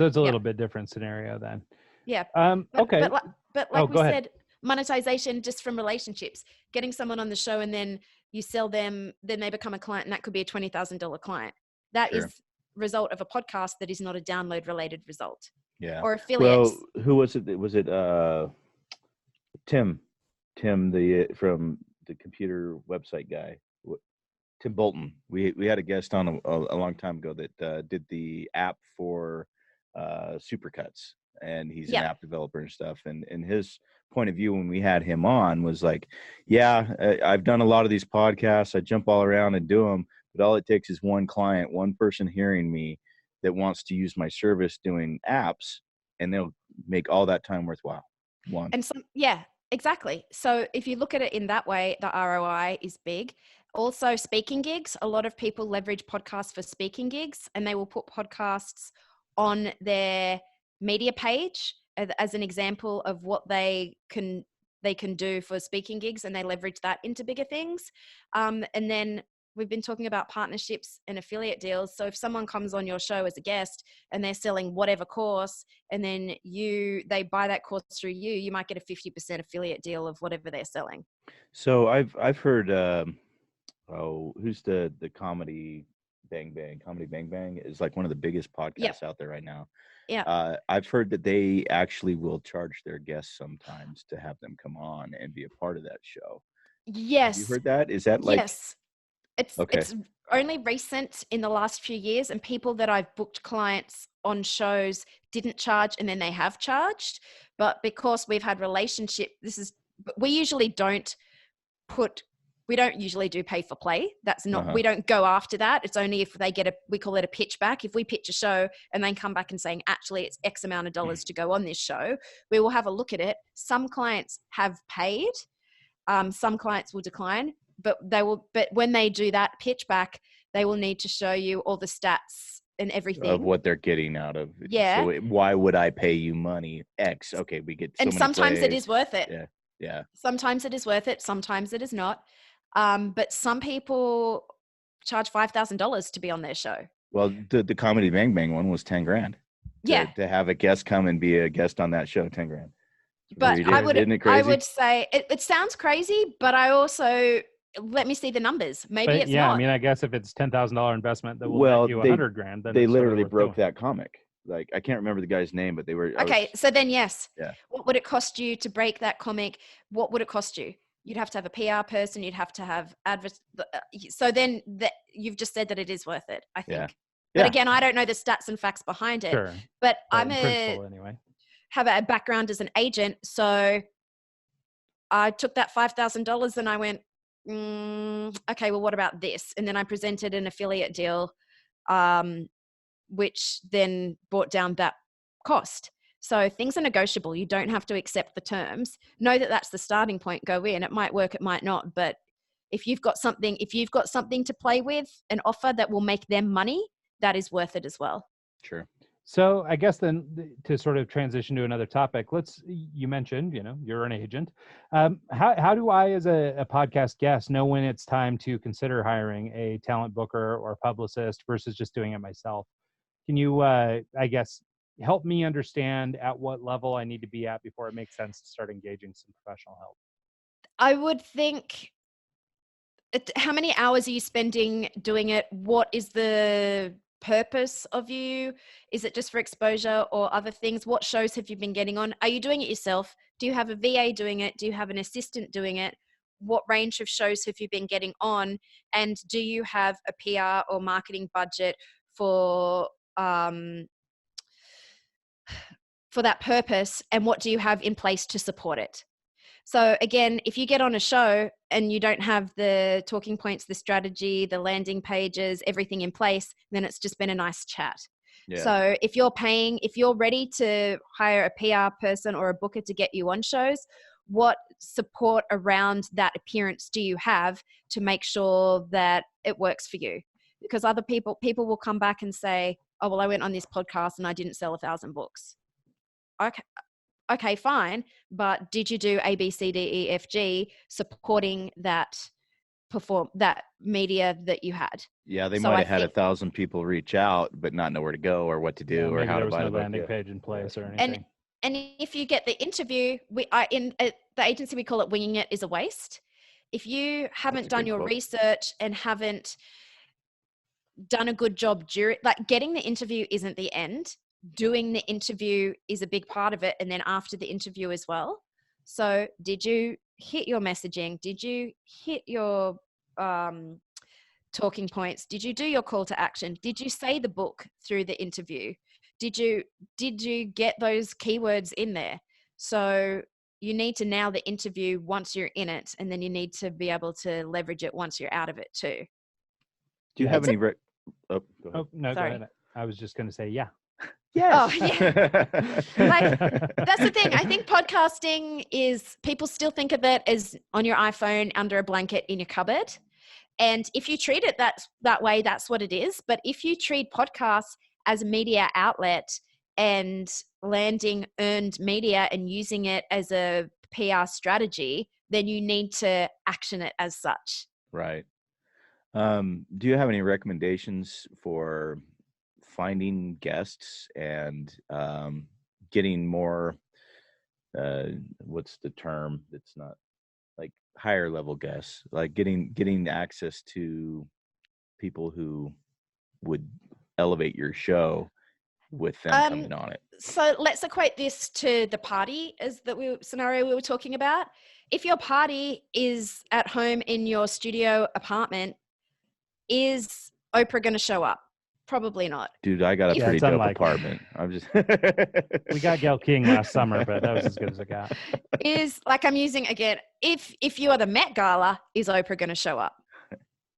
it's a little bit different scenario then. Yeah. Okay. But like we said, monetization just from relationships, getting someone on the show and then you sell them, then they become a client, and that could be a $20,000 client. That is result of a podcast that is not a download related result. Yeah. Or affiliates. Well, who was it? Was it Tim from the computer website guy? Tim Bolton. We had a guest on a long time ago that did the app for Supercuts, and he's an Yep. app developer and stuff. And his point of view when we had him on was like, yeah, I've done a lot of these podcasts. I jump all around and do them, but all it takes is one client, one person hearing me that wants to use my service doing apps, and they'll make all that time worthwhile. One. And yeah, exactly. So if you look at it in that way, the ROI is big. Also, speaking gigs. A lot of people leverage podcasts for speaking gigs, and they will put podcasts on their media page as an example of what they can do for speaking gigs, and they leverage that into bigger things. And then we've been talking about partnerships and affiliate deals. So if someone comes on your show as a guest and they're selling whatever course, and then they buy that course through you, you might get a 50% affiliate deal of whatever they're selling. So I've heard who's the Comedy Bang Bang? Comedy Bang Bang is like one of the biggest podcasts out there right now. Yeah. I've heard that they actually will charge their guests sometimes to have them come on and be a part of that show. Yes. Have you heard that? Is that like? Yes. It's only recent in the last few years, and people that I've booked clients on shows didn't charge, and then they have charged. But because we've had relationship, we usually don't do pay for play. That's not, we don't go after that. It's only if they we call it a pitch back. If we pitch a show and then come back and saying, actually, it's X amount of dollars to go on this show, we will have a look at it. Some clients have paid. Some clients will decline, but when they do that pitch back, they will need to show you all the stats and everything of what they're getting out of it. Yeah. So why would I pay you money? X. Okay, we get so and many sometimes plays. it is worth it. Yeah. Sometimes it is worth it. Sometimes it is not. But some people charge $5,000 to be on their show. Well, the Comedy Bang Bang one was $10,000. To have a guest come and be a guest on that show, $10,000. But Isn't it crazy? I would say it sounds crazy, but I also let me see the numbers. Maybe it's not. I mean, I guess if it's $10,000 investment that will net you $100,000, then they literally broke that comic. Like, I can't remember the guy's name, but they were so then yes. Yeah. What would it cost you to break that comic? What would it cost you? You'd have to have a PR person. You'd have to have so then you've just said that it is worth it, I think. Yeah. But again, I don't know the stats and facts behind it. Sure. But I'm have a background as an agent. So I took that $5,000 and I went, okay, well, what about this? And then I presented an affiliate deal, which then brought down that cost. So things are negotiable. You don't have to accept the terms. Know that that's the starting point. Go in. It might work, it might not. But if you've got something to play with, an offer that will make them money, that is worth it as well. Sure. So I guess then to sort of transition to another topic, you mentioned, you're an agent. How do I, as a podcast guest, know when it's time to consider hiring a talent booker or publicist versus just doing it myself? Can you, I guess, help me understand at what level I need to be at before it makes sense to start engaging some professional help? I would think, how many hours are you spending doing it? What is the purpose of you? Is it just for exposure or other things? What shows have you been getting on? Are you doing it yourself? Do you have a VA doing it? Do you have an assistant doing it? What range of shows have you been getting on? And do you have a PR or marketing budget for that purpose? And what do you have in place to support it? So again, if you get on a show and you don't have the talking points, the strategy, the landing pages, everything in place, then it's just been a nice chat. Yeah. So if you're ready to hire a PR person or a booker to get you on shows, what support around that appearance do you have to make sure that it works for you? Because other people will come back and say, oh, well, I went on this podcast and I didn't sell 1,000 books. Okay, fine. But did you do A, B, C, D, E, F, G supporting that media that you had? Yeah, they might have had 1,000 people reach out, but not know where to go or what to do or how to buy the book. There was no landing page in place or anything. And if you get the interview, in the agency, we call it winging it is a waste. If you haven't done your research and haven't done a good job getting the interview isn't the end. Doing the interview is a big part of it, and then after the interview as well. So did you hit your messaging? Did you hit your talking points? Did you do your call to action? Did you say the book through the interview? Did you get those keywords in there? So you need to nail the interview once you're in it, and then you need to be able to leverage it once you're out of it too. Do you have any? Go ahead. Oh no, Sorry. go ahead. I was just going to say, yeah. Yes. Oh, yeah. Like, that's the thing. I think podcasting is, people still think of it as on your iPhone under a blanket in your cupboard. And if you treat it that way, that's what it is. But if you treat podcasts as a media outlet and landing earned media and using it as a PR strategy, then you need to action it as such. Right. Do you have any recommendations for finding guests and getting more, what's the term that's not like higher level guests, like getting access to people who would elevate your show with them coming on it? So let's equate this to the party scenario we were talking about. If your party is at home in your studio apartment, is Oprah going to show up? Probably not. Dude, I got a pretty dope apartment. I'm just We got Gail King last summer, but that was as good as it got. Is, like, I'm using again, if you are the Met Gala, is Oprah going to show up?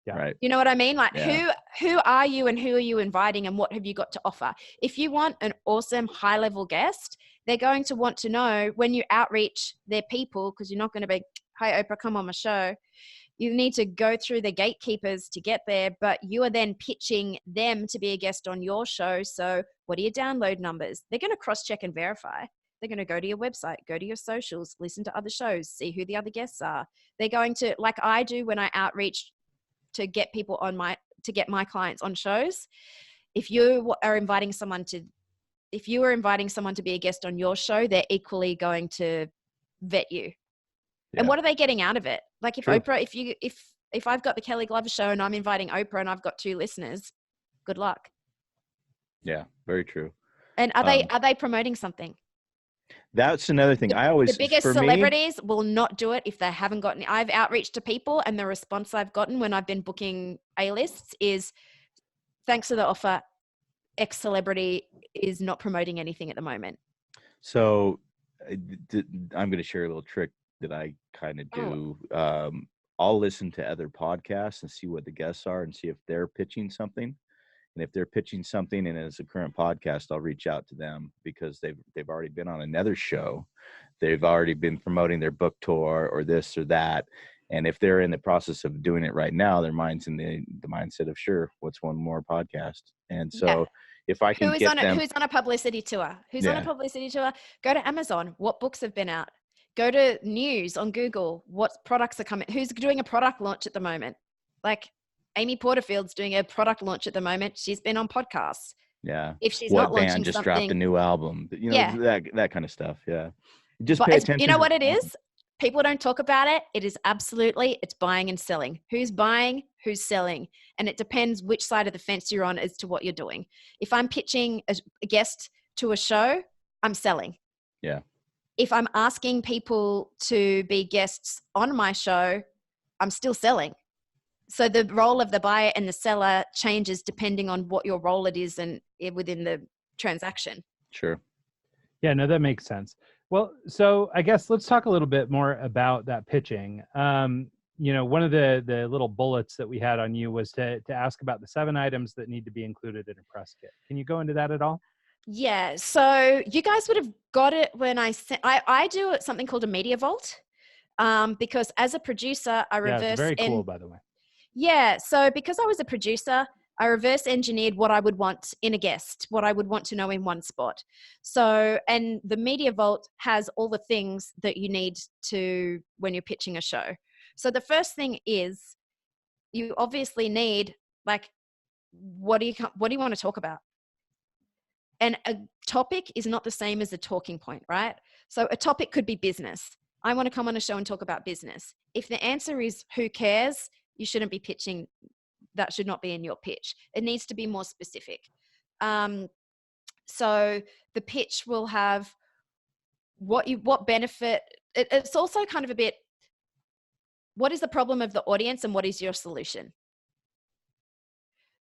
Yeah. Right. You know what I mean? Like, Yeah. who are you and who are you inviting and what have you got to offer? If you want an awesome high level guest, they're going to want to know when you outreach their people, because you're not going to be, "Hi Oprah, come on my show." You need to go through the gatekeepers to get there, but you are then pitching them to be a guest on your show. So what are your download numbers? They're going to cross-check and verify. They're going to go to your website, go to your socials, listen to other shows, see who the other guests are. They're going to, like I do when I outreach to get people to get my clients on shows. If you are inviting someone to be a guest on your show, they're equally going to vet you. Yeah. And what are they getting out of it? Like, if True. Oprah, if I've got the Kelly Glover show and I'm inviting Oprah and I've got 2 listeners, good luck. Yeah, very true. And are they promoting something? That's another thing. The biggest celebrities will not do it if they haven't gotten. I've outreached to people, and the response I've gotten when I've been booking A-lists is, "Thanks for the offer. X celebrity is not promoting anything at the moment." So I'm going to share a little trick that I kind of do. I'll listen to other podcasts and see what the guests are and see if they're pitching something. And if they're pitching something and it's a current podcast, I'll reach out to them because they've already been on another show. They've already been promoting their book tour or this or that. And if they're in the process of doing it right now, their mind's in the mindset of, sure, what's one more podcast? And so if I can get them. Who's on a publicity tour? Who's on a publicity tour? Go to Amazon. What books have been out? Go to news on Google. What products are coming? Who's doing a product launch at the moment? Like, Amy Porterfield's doing a product launch at the moment. She's been on podcasts. Yeah. If she's what not launching band just something, dropped a new album? You know, that kind of stuff. Yeah. Just pay attention. You know what it is? People don't talk about it. It is it's buying and selling. Who's buying? Who's selling? And it depends which side of the fence you're on as to what you're doing. If I'm pitching a guest to a show, I'm selling. Yeah. If I'm asking people to be guests on my show, I'm still selling. So the role of the buyer and the seller changes depending on what your role it is and within the transaction. Sure. Yeah, no, that makes sense. Well, so I guess let's talk a little bit more about that pitching. You know, one of the little bullets that we had on you was to ask about the 7 items that need to be included in a press kit. Can you go into that at all? Yeah. So you guys would have got it when I do something called a media vault, because as a producer, I reverse. Yeah, it's very cool, by the way. Yeah. So because I was a producer, I reverse engineered what I would want in a guest, what I would want to know in one spot. So, and the Media Vault has all the things that you need to when you're pitching a show. So the first thing is you obviously need, like, what do you want to talk about? And a topic is not the same as a talking point, right? So a topic could be business. I want to come on a show and talk about business. If the answer is who cares, you shouldn't be pitching. That should not be in your pitch. It needs to be more specific. So the pitch will have what benefit. It's also kind of a bit, what is the problem of the audience and what is your solution?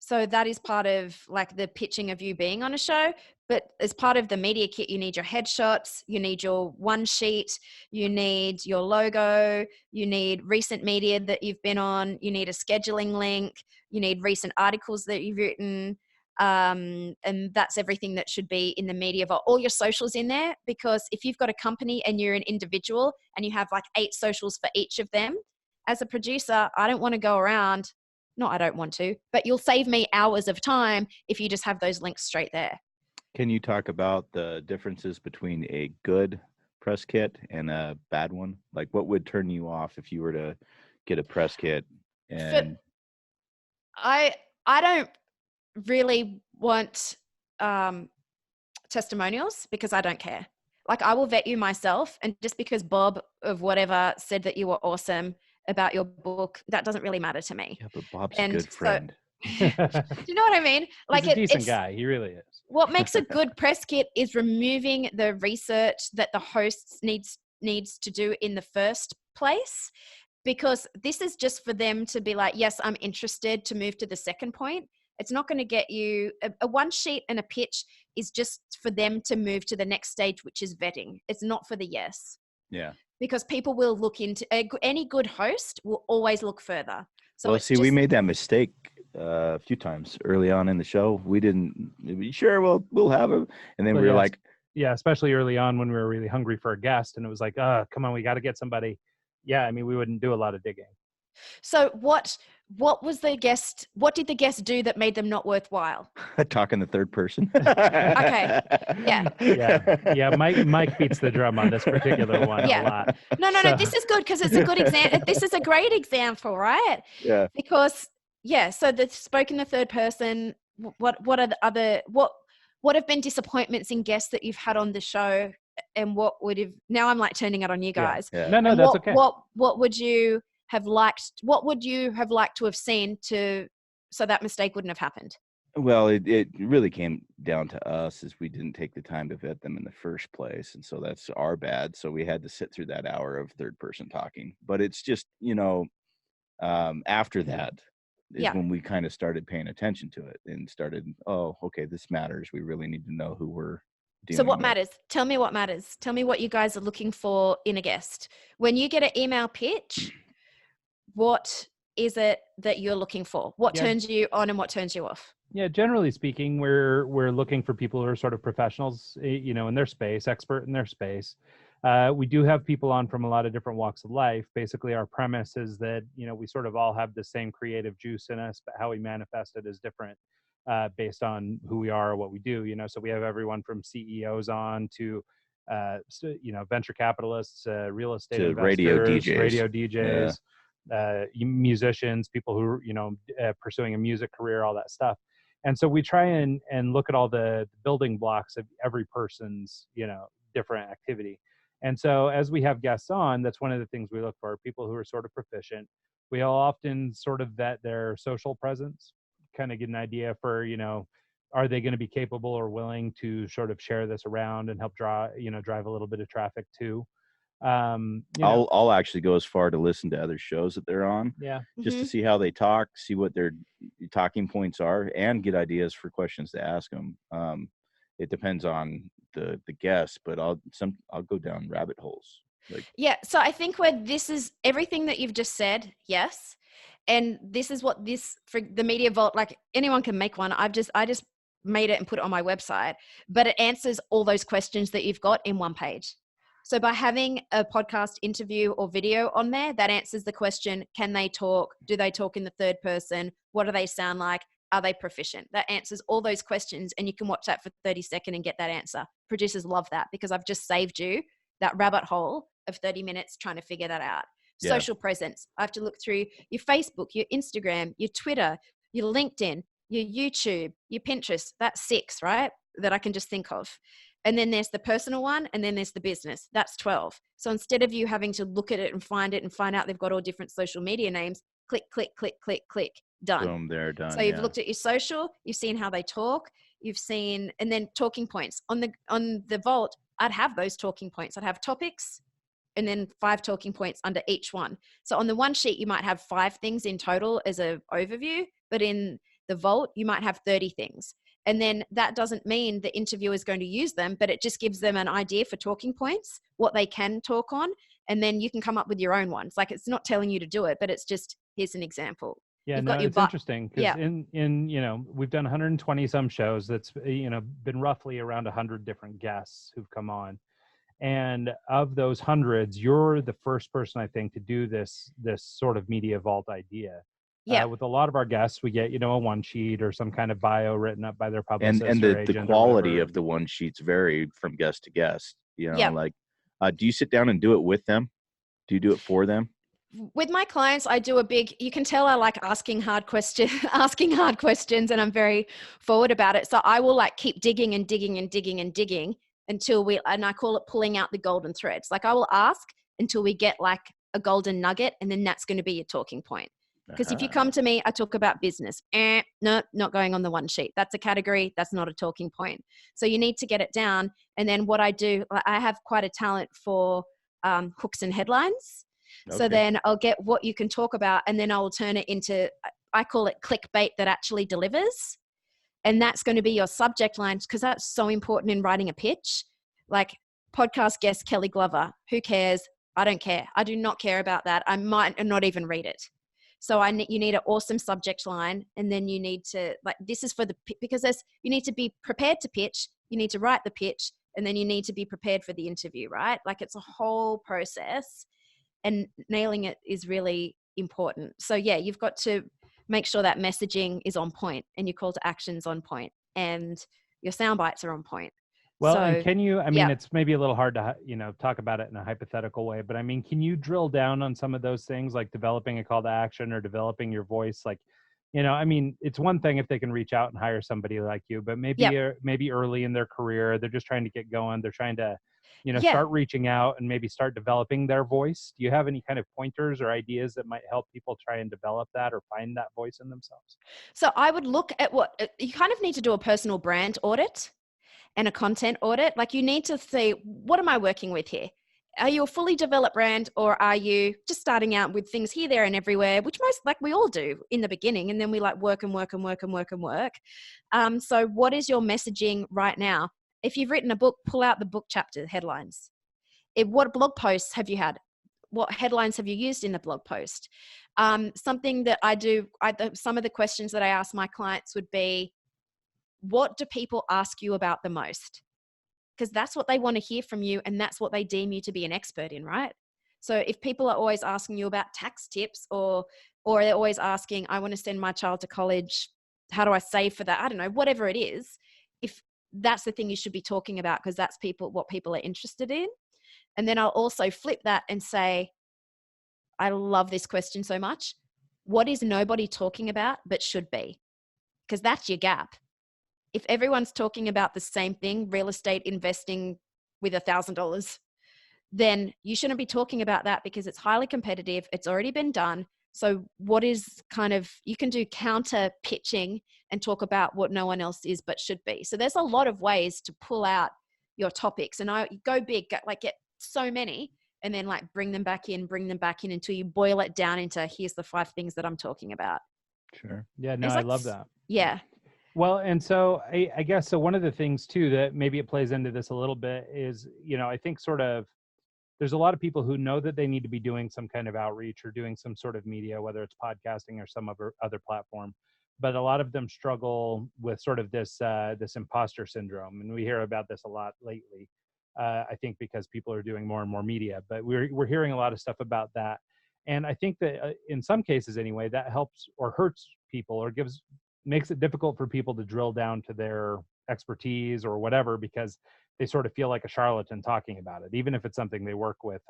So that is part of like the pitching of you being on a show. But as part of the media kit, you need your headshots, you need your one sheet, you need your logo, you need recent media that you've been on, you need a scheduling link, you need recent articles that you've written. And that's everything that should be in the media vault. All your socials in there, because if you've got a company and you're an individual and you have like 8 socials for each of them, as a producer, I don't want to go around. No, I don't want to, but you'll save me hours of time if you just have those links straight there. Can you talk about the differences between a good press kit and a bad one? Like what would turn you off if you were to get a press kit? And I don't really want testimonials because I don't care. Like I will vet you myself, and just because Bob of whatever said that you were awesome about your book, that doesn't really matter to me. yeah, but Bob's a good friend. Do you know what I mean? Like He's a decent guy. He really is. What makes a good press kit is removing the research that the hosts needs to do in the first place, because this is just for them to be like, yes, I'm interested, to move to the second point. It's not going to get you a one sheet, and a pitch is just for them to move to the next stage, which is vetting. It's not for the yes. Yeah. Because people will look into any good host will always look further. So well, see, we made that mistake a few times early on in the show. We didn't. Sure, we'll have him, and then we were like, yeah, especially early on when we were really hungry for a guest, and it was like, come on, we got to get somebody. Yeah, I mean, we wouldn't do a lot of digging. So what was the guest? What did the guest do that made them not worthwhile? Talk in the third person. Okay. Yeah. Mike beats the drum on this particular one a lot. No. This is good because it's a good example. This is a great example, right? Yeah. Because so the spoke in the third person. What are the other what have been disappointments in guests that you've had on the show, and what would have? Now I'm like turning it on you guys. Yeah. No, and that's okay. What would you have liked? What would you have liked to have seen so that mistake wouldn't have happened? Well, it really came down to us, as we didn't take the time to vet them in the first place, and so that's our bad. So we had to sit through that hour of third person talking. But it's just, after that is when we kind of started paying attention to it and started, oh, okay, this matters. We really need to know who we're dealing with. So what matters? Tell me what matters. Tell me what you guys are looking for in a guest. When you get an email pitch, what is it that you're looking for? What turns you on and what turns you off? Yeah, generally speaking, we're looking for people who are sort of professionals, in their space, expert in their space. We do have people on from a lot of different walks of life. Basically, our premise is that, we sort of all have the same creative juice in us, but how we manifest it is different based on who we are or what we do. So we have everyone from CEOs on to, venture capitalists, real estate to investors, radio DJs. Musicians, people who pursuing a music career, all that stuff. And so we try and look at all the building blocks of every person's different activity. And so as we have guests on, that's one of the things we look for, people who are sort of proficient. We all often sort of vet their social presence, kind of get an idea for are they going to be capable or willing to sort of share this around and help drive a little bit of traffic too. I'll actually go as far to listen to other shows that they're on, just to see how they talk, see what their talking points are, and get ideas for questions to ask them. It depends on the guest, but I'll go down rabbit holes. So I think where this is everything that you've just said, yes, and this is what this for the Media Vault. Like anyone can make one. I just made it and put it on my website, but it answers all those questions that you've got in one page. So by having a podcast interview or video on there, that answers the question, can they talk? Do they talk in the third person? What do they sound like? Are they proficient? That answers all those questions, and you can watch that for 30 seconds and get that answer. Producers love that because I've just saved you that rabbit hole of 30 minutes trying to figure that out. Yeah. Social presence. I have to look through your Facebook, your Instagram, your Twitter, your LinkedIn, your YouTube, your Pinterest. That's 6, right? That I can just think of. And then there's the personal one, and then there's the business. That's 12. So instead of you having to look at it and find out they've got all different social media names, click, click, click, click, click, done. Boom, they're done. So you've looked at your social, you've seen how they talk, you've seen, and then talking points. On the Vault, I'd have those talking points. I'd have topics and then 5 talking points under each one. So on the one sheet, you might have 5 things in total as an overview, but in the vault, you might have 30 things. And then that doesn't mean the interviewer is going to use them, but it just gives them an idea for talking points, what they can talk on. And then you can come up with your own ones. Like, it's not telling you to do it, but it's just, here's an example. Yeah, You've no, got your it's interesting because Yeah. in we've done 120 some shows. That's been roughly around 100 different guests who've come on, and of those hundreds, you're the first person I think to do this sort of media vault idea. Yeah. With a lot of our guests, we get a one sheet or some kind of bio written up by their publicist And or the agent or quality whatever. of the one sheets vary from guest to guest. Yeah. Like, do you sit down and do it with them? Do you do it for them? With my clients, I do you can tell I like asking hard questions, and I'm very forward about it. So I will like keep digging and digging and digging and digging until and I call it pulling out the golden threads. Like, I will ask until we get like a golden nugget, and then that's going to be your talking point. Because if you come to me, I talk about business. No, not going on the one sheet. That's a category. That's not a talking point. So you need to get it down. And then what I do, I have quite a talent for hooks and headlines. Okay. So then I'll get what you can talk about, and then I'll turn it into, I call it clickbait that actually delivers. And that's going to be your subject lines, because that's so important in writing a pitch. Like, podcast guest Kelly Glover. Who cares? I don't care. I do not care about that. I might not even read it. So you need an awesome subject line, and then you need to, like, this is for because you need to be prepared to pitch, you need to write the pitch, and then you need to be prepared for the interview, right? Like, it's a whole process, and nailing it is really important. So yeah, you've got to make sure that messaging is on point, and your call to action's on point, and your sound bites are on point. Well, So, and can you, I mean, yeah. it's maybe a little hard to, talk about it in a hypothetical way, but I mean, can you drill down on some of those things, like developing a call to action or developing your voice? Like, I mean, it's one thing if they can reach out and hire somebody like you, but maybe early in their career, they're just trying to get going. They're trying to, start reaching out and maybe start developing their voice. Do you have any kind of pointers or ideas that might help people try and develop that or find that voice in themselves? So I would look at you kind of need to do a personal brand audit and a content audit. Like, you need to see, what am I working with here? Are you a fully developed brand, or are you just starting out with things here, there, and everywhere, which we all do in the beginning, and then we like work and work and work and work and work. So what is your messaging right now? If you've written a book, pull out the book chapter headlines. What blog posts have you had? What headlines have you used in the blog post? Something that I do, some of the questions that I ask my clients would be, what do people ask you about the most? Because that's what they want to hear from you, and that's what they deem you to be an expert in, right? So if people are always asking you about tax tips, or they're always asking, I want to send my child to college, how do I save for that? I don't know, whatever it is, if that's the thing you should be talking about, because that's what people are interested in. And then I'll also flip that and say, I love this question so much. What is nobody talking about but should be? Because that's your gap. If everyone's talking about the same thing, real estate investing with $1,000, then you shouldn't be talking about that, because it's highly competitive. It's already been done. So what is you can do counter pitching and talk about what no one else is but should be. So there's a lot of ways to pull out your topics, and I go big, get so many, and then like bring them back in until you boil it down into, here's the 5 things that I'm talking about. Sure. Yeah, no, I love that. Yeah. Well, and so I guess, so one of the things too that maybe it plays into this a little bit is, I think there's a lot of people who know that they need to be doing some kind of outreach or doing some sort of media, whether it's podcasting or some other platform, but a lot of them struggle with sort of this imposter syndrome, and we hear about this a lot lately. I think because people are doing more and more media, but we're hearing a lot of stuff about that, and I think that in some cases anyway, that helps or hurts people or makes it difficult for people to drill down to their expertise or whatever, because they sort of feel like a charlatan talking about it, even if it's something they work with.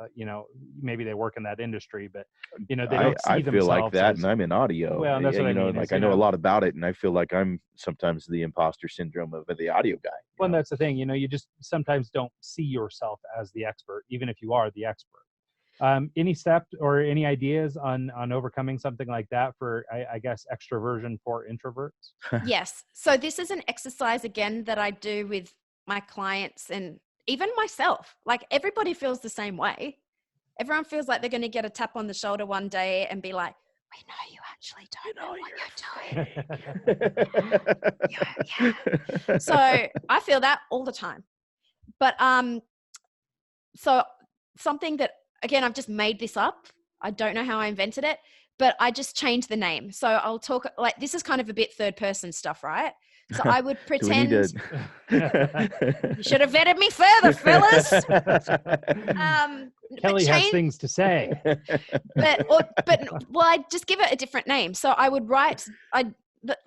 Maybe they work in that industry, but they don't see I themselves feel like that, as, and I'm in audio. well, and that's what I mean. Like, I know a lot about it, and I feel like I'm sometimes the imposter syndrome of the audio guy. Well, and that's the thing. You just sometimes don't see yourself as the expert, even if you are the expert. Any steps or any ideas on overcoming something like that for, I guess, extroversion for introverts? Yes. So this is an exercise, again, that I do with my clients and even myself. Like, everybody feels the same way. Everyone feels like they're going to get a tap on the shoulder one day and be like, we know you actually don't know what you're doing. Yeah. So I feel that all the time. But so something that, again, I've just made this up. I don't know how I invented it, but I just changed the name. So I'll talk like, this is kind of a bit third person stuff, right? So I would pretend. You should have vetted me further, fellas. Kelly has things to say. But I'd just give it a different name. So I would write,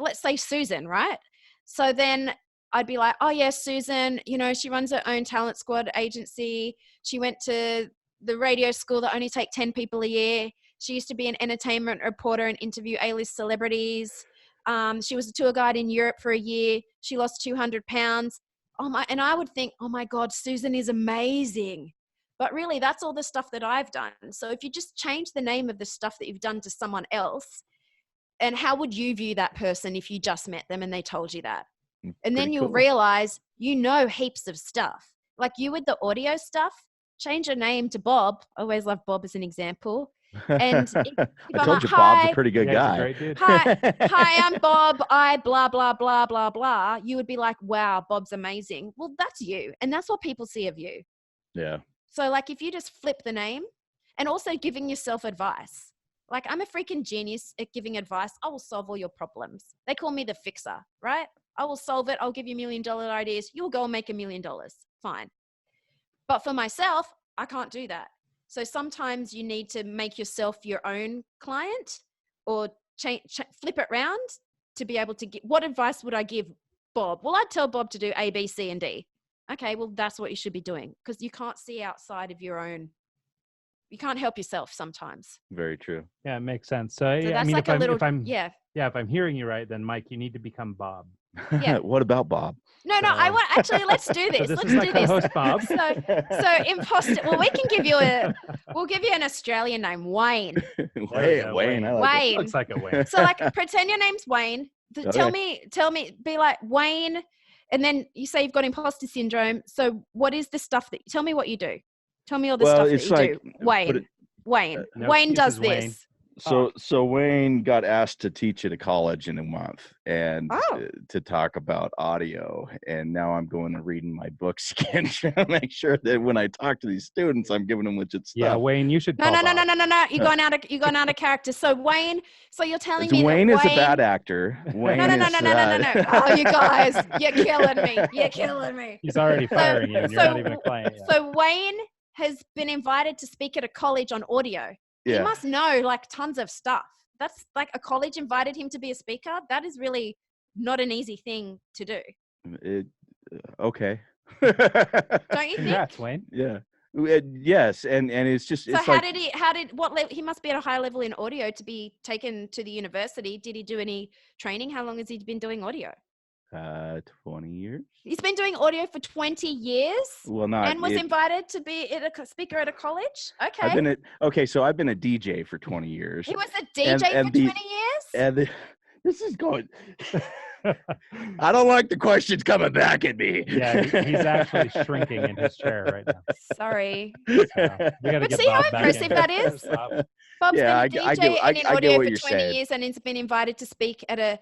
let's say Susan, right? So then I'd be like, oh yeah, Susan, you know, she runs her own talent squad agency. She went to the radio school that only take 10 people a year. She used to be an entertainment reporter and interview A-list celebrities. She was a tour guide in Europe for a year. She lost 200 pounds. And I would think, oh my God, Susan is amazing. But really, that's all the stuff that I've done. So if you just change the name of the stuff that you've done to someone else, and how would you view that person if you just met them and they told you that? And then you'll realize you know heaps of stuff. Like you with the audio stuff, change your name to Bob. I always love Bob as an example. And if I told you Bob's a pretty good guy. He's a great dude. Hi, I'm Bob. I blah, blah, blah, blah, blah. You would be like, wow, Bob's amazing. Well, that's you. And that's what people see of you. Yeah. So like if you just flip the name, and also giving yourself advice. Like I'm a freaking genius at giving advice. I will solve all your problems. They call me the fixer, right? I will solve it. I'll give you $1 million ideas. You'll go and make $1 million. Fine. But for myself, I can't do that. So sometimes you need to make yourself your own client or flip it around to be able to get, what advice would I give Bob? Well, I'd tell Bob to do A, B, C, and D. Okay, well, that's what you should be doing because you can't see outside of your own. You can't help yourself sometimes. Very true. Yeah, it makes sense. So yeah, I mean, like if I'm hearing you right, then Mike, you need to become Bob. Yeah. What about Bob? No, I want actually. Let's do this. So let's do this. Co-host Bob. So imposter. Well, we can give you we'll give you an Australian name, Wayne. Wayne. I like Wayne. it. Looks like a Wayne. So like, pretend your name's Wayne. Tell me. Be like Wayne, and then you say you've got imposter syndrome. So what is the stuff that? Tell me what you do. Tell me all the stuff that you do. Wayne. No Wayne does excuses, this. Wayne. So Wayne got asked to teach at a college in a month and to talk about audio. And now I'm going and reading my books again, trying to make sure that when I talk to these students, I'm giving them legit stuff. Yeah, Wayne, you should. No. You're going out of character. So Wayne. So you're telling me Wayne is a bad actor. Wayne no. Oh, you guys, you're killing me. He's already firing you, and you're not even a client yet. So Wayne has been invited to speak at a college on audio. Yeah. He must know like tons of stuff. That's like a college invited him to be a speaker. That is really not an easy thing to do. Okay. Don't you think? Congrats, Wayne. Yeah. Yes, and it's just. So he must be at a high level in audio to be taken to the university. Did he do any training? How long has he been doing audio? 20 years. He's been doing audio for 20 years. Well, not and was invited to be a speaker at a college. Okay. So I've been a DJ for 20 years. He was a DJ for 20 years. And this is going. I don't like the questions coming back at me. Yeah, he's actually shrinking in his chair right now. Sorry. So, we gotta but get see Bob how back impressive in. that is? Bob's been a DJ in audio for 20 years and he's been invited to speak at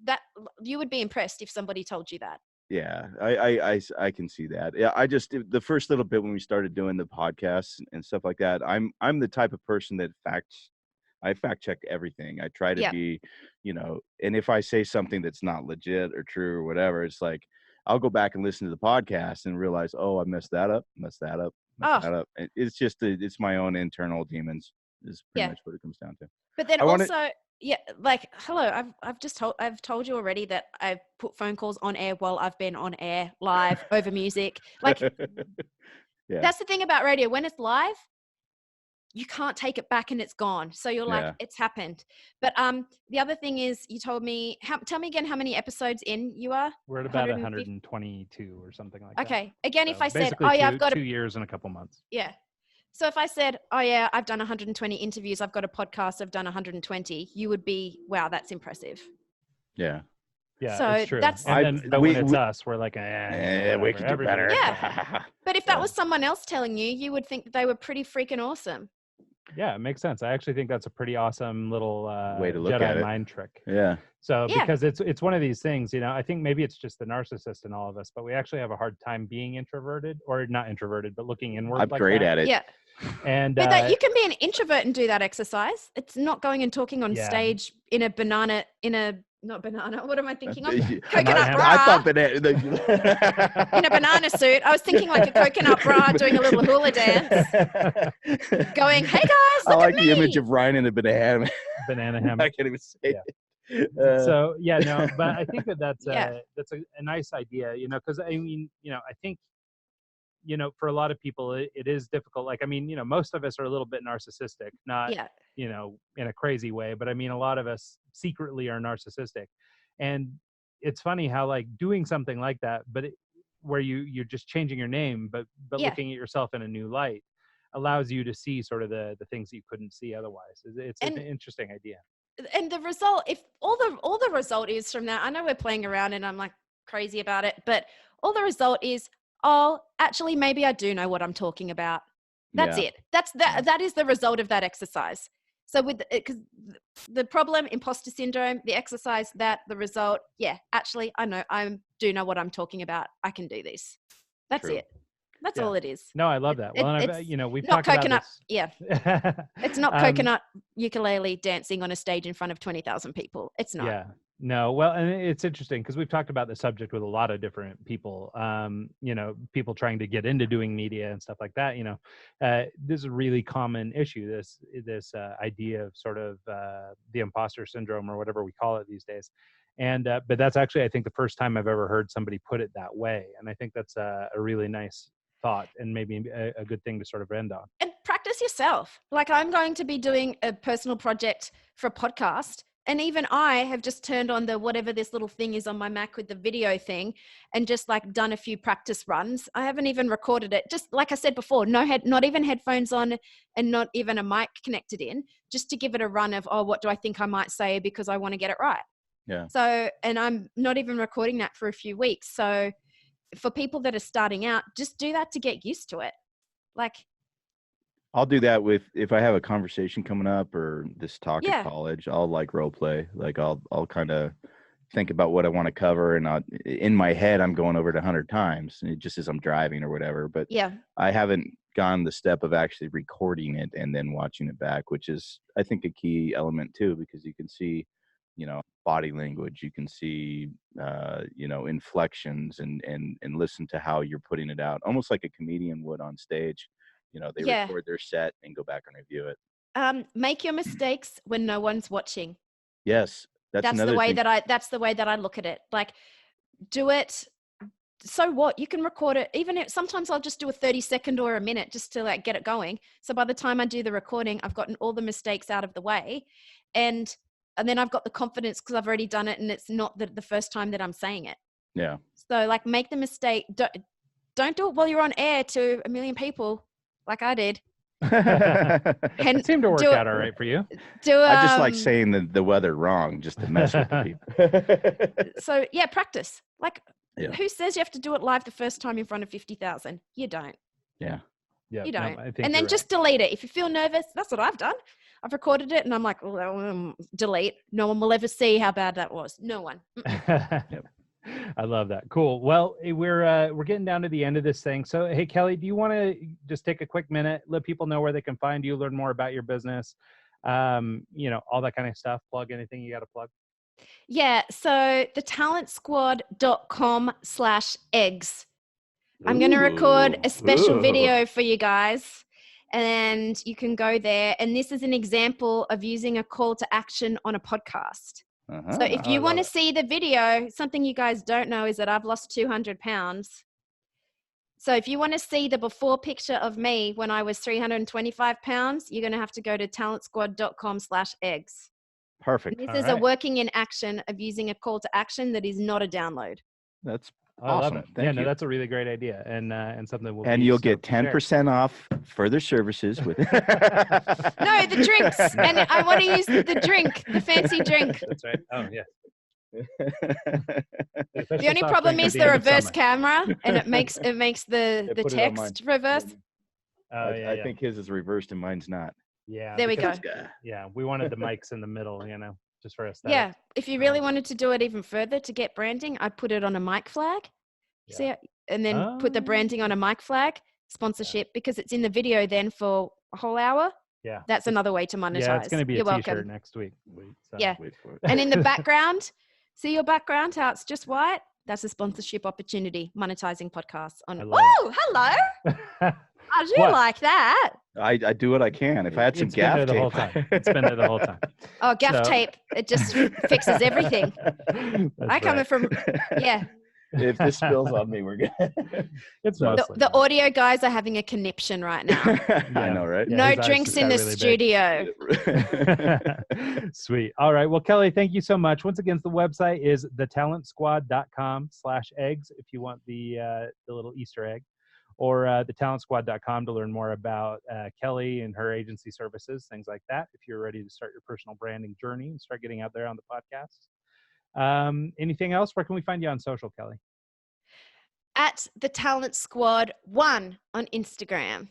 that you would be impressed if somebody told you that. Yeah, I can see that. Yeah, the first little bit when we started doing the podcasts and stuff like that, I'm the type of person that I fact check everything. I try to be, and if I say something that's not legit or true or whatever, it's like I'll go back and listen to the podcast and realize, oh, I messed that up. It's just it's my own internal demons is pretty much what it comes down to. But then hello, I've told you already that I've put phone calls on air while I've been on air live over music. Like that's the thing about radio. When it's live, you can't take it back and it's gone. So you're like, it's happened. But the other thing is you told me, tell me again how many episodes in you are? We're at about 122 or something like that. Okay. Again, so if I said, I've got 2 years and a couple months. Yeah. So if I said, I've done 120 interviews, I've got a podcast, I've done 120, you would be, wow, that's impressive. Yeah. Yeah, so it's true. But when it's us, we're like, we can do better. Yeah. But if that was someone else telling you, you would think they were pretty freaking awesome. Yeah, it makes sense. I actually think that's a pretty awesome little Way to look Jedi at it. mind trick. Yeah. So Yeah. because it's one of these things, I think maybe it's just the narcissist in all of us, but we actually have a hard time being introverted, or not introverted, but looking inward. I'm like great that. at it. Yeah. And But that you can be an introvert and do that exercise. It's not going and talking on Yeah. stage in a banana, not banana. What am I thinking of? I Coconut bra. I thought In a banana suit. I was thinking like a coconut bra doing a little hula dance. Going, hey guys, I look like at the me. image of Ryan in the banana. banana I hammock. can't even say Yeah. it. So yeah, no, but I think that's Yeah. a nice idea, because I mean, I think, for a lot of people it is difficult. Like, I mean, most of us are a little bit narcissistic, not, Yeah. in a crazy way, but I mean, a lot of us secretly are narcissistic. And it's funny how like doing something like that, but where you're just changing your name, but Yeah. looking at yourself in a new light allows you to see sort of the things that you couldn't see otherwise. It's an interesting idea. And the result, if all the result is from that, I know we're playing around and I'm like crazy about it, but all the result is, oh, actually, maybe I do know what I'm talking about. That's Yeah. it. That is the result of that exercise. So because the problem, imposter syndrome, the exercise, the result, yeah, actually, I do know what I'm talking about. I can do this. That's True. it. That's Yeah. all it is. No, I love that. Well, and we've not talked about coconut. this. Yeah. It's not coconut ukulele dancing on a stage in front of 20,000 people. It's not. Yeah. No, well, and it's interesting because we've talked about the subject with a lot of different people, people trying to get into doing media and stuff like that. This is a really common issue, this idea of sort of the imposter syndrome or whatever we call it these days. And but that's actually, I think, the first time I've ever heard somebody put it that way. And I think that's a really nice thought and maybe a good thing to sort of end on. And practice yourself. Like, I'm going to be doing a personal project for a podcast. And even I have just turned on whatever this little thing is on my Mac with the video thing and just like done a few practice runs. I haven't even recorded it. Just like I said before, not even headphones on and not even a mic connected in, just to give it a run of, oh, what do I think I might say because I want to get it right. Yeah. So, and I'm not even recording that for a few weeks. So for people that are starting out, just do that to get used to it. Like, I'll do that if I have a conversation coming up or this talk Yeah. at college. I'll like role play. Like I'll kind of think about what I want to cover, and in my head I'm going over it 100 times, just as I'm driving or whatever. But yeah, I haven't gone the step of actually recording it and then watching it back, which is, I think, a key element too, because you can see, body language, you can see, inflections and listen to how you're putting it out, almost like a comedian would on stage. They Yeah. record their set and go back and review it. make your mistakes when no one's watching. Yes, that's another the way thing. that's the way that I look at it. Like, do it. So what? You can record it. Even if sometimes I'll just do a 30-second or a minute just to like get it going. So by the time I do the recording, I've gotten all the mistakes out of the way, and then I've got the confidence because I've already done it, and it's not the first time that I'm saying it. Yeah. So like, make the mistake. Don't do it while you're on air to a million people, like I did. It seemed to work out all right for you. I just like saying the weather wrong just to mess with the people. So yeah, practice. Like, Yeah. who says you have to do it live the first time in front of 50,000? You don't. Yeah. Yeah, You don't. I think And then you're just delete it. If you feel nervous, that's what I've done. I've recorded it and I'm like, delete. No one will ever see how bad that was. No one. right. I love that. Cool. Well, we're getting down to the end of this thing. So, hey, Kelly, do you want to just take a quick minute, let people know where they can find you, learn more about your business, all that kind of stuff? Plug anything you got to plug. Yeah. So thetalentsquad.com/eggs. I'm going to record a special video for you guys, and you can go there. And this is an example of using a call to action on a podcast. Uh-huh. So if you want to see the video, something you guys don't know is that I've lost 200 pounds. So if you want to see the before picture of me when I was 325 pounds, you're going to have to go to talentsquad.com/eggs. Perfect. And this is a working in action of using a call to action that is not a download. That's I love awesome. it. Thank you. No, that's a really great idea, and something we'll. And you'll get 10% off further services with. No, the drinks, and I want to use the drink, the fancy drink. That's right. Oh yeah. The only problem is the reverse camera, and it makes the text reverse. Oh, yeah, I think his is reversed and mine's not. Yeah. There we go. Yeah, we wanted the mics in the middle, just for aesthetics. Yeah, if you really wanted to do it even further to get branding, I'd put it on a mic flag. Yeah. See, and then put the branding on a mic flag, sponsorship, because it's in the video then for a whole hour. Yeah. That's another way to monetize. Yeah, it's going to be a You're t-shirt welcome. next week. Yeah. Wait for it. And in the background, see your background, how it's just white? That's a sponsorship opportunity, monetizing podcasts on. Oh, hello. I do like that. I do what I can. If I had some It's been gaff there the tape, whole time. It's been there the whole time. Oh, gaff tape. It just fixes everything. I coming from, yeah. If this spills on me, we're good. It's mostly the audio guys are having a conniption right now. I know, right? Yeah, No his eyes drinks just in got the really studio. Sweet. All right. Well, Kelly, thank you so much. Once again, the website is thetalentsquad.com/eggs if you want the little Easter egg, or thetalentsquad.com to learn more about Kelly and her agency services, things like that, if you're ready to start your personal branding journey and start getting out there on the podcast. Anything else? Where can we find you on social, Kelly? At the Talent Squad 1 on Instagram.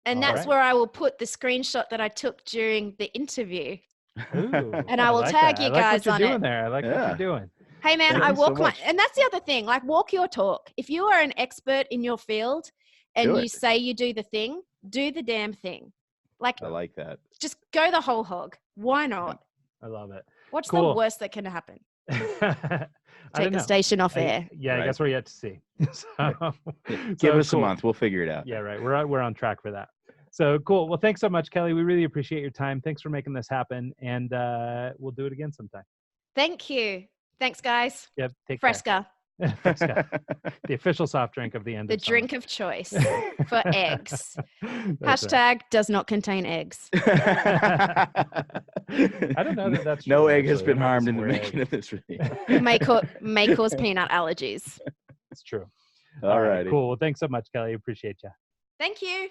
And All that's right. where I will put the screenshot that I took during the interview. Ooh, And I will like tag that. you I like guys what on you're doing it. there. I like what you're doing. Hey man, Thank I you so walk much. and that's the other thing, like walk your talk. If you are an expert in your field and Do you it. say you do the thing, do the damn thing. Like, I like that. just go the whole hog. Why not? I love it. What's Cool. the worst that can happen? I Take don't the know. station off air. Yeah, I Right. guess we're yet to see. Give us cool. a month. We'll figure it out. Yeah, right. We're on track for that. So cool. Well, thanks so much, Kelly. We really appreciate your time. Thanks for making this happen, and we'll do it again sometime. Thank you. Thanks, guys. Yep. Take care. Fresca, Fresca, the official soft drink of the end. the of summer. drink of choice for eggs. That's Hashtag does not contain eggs. I don't know that that's No true, egg has actually. been There might be harmed some in the weird making egg. of this video. May cause peanut allergies. It's true. All right. Cool. Well, thanks so much, Kelly. Appreciate you. Thank you.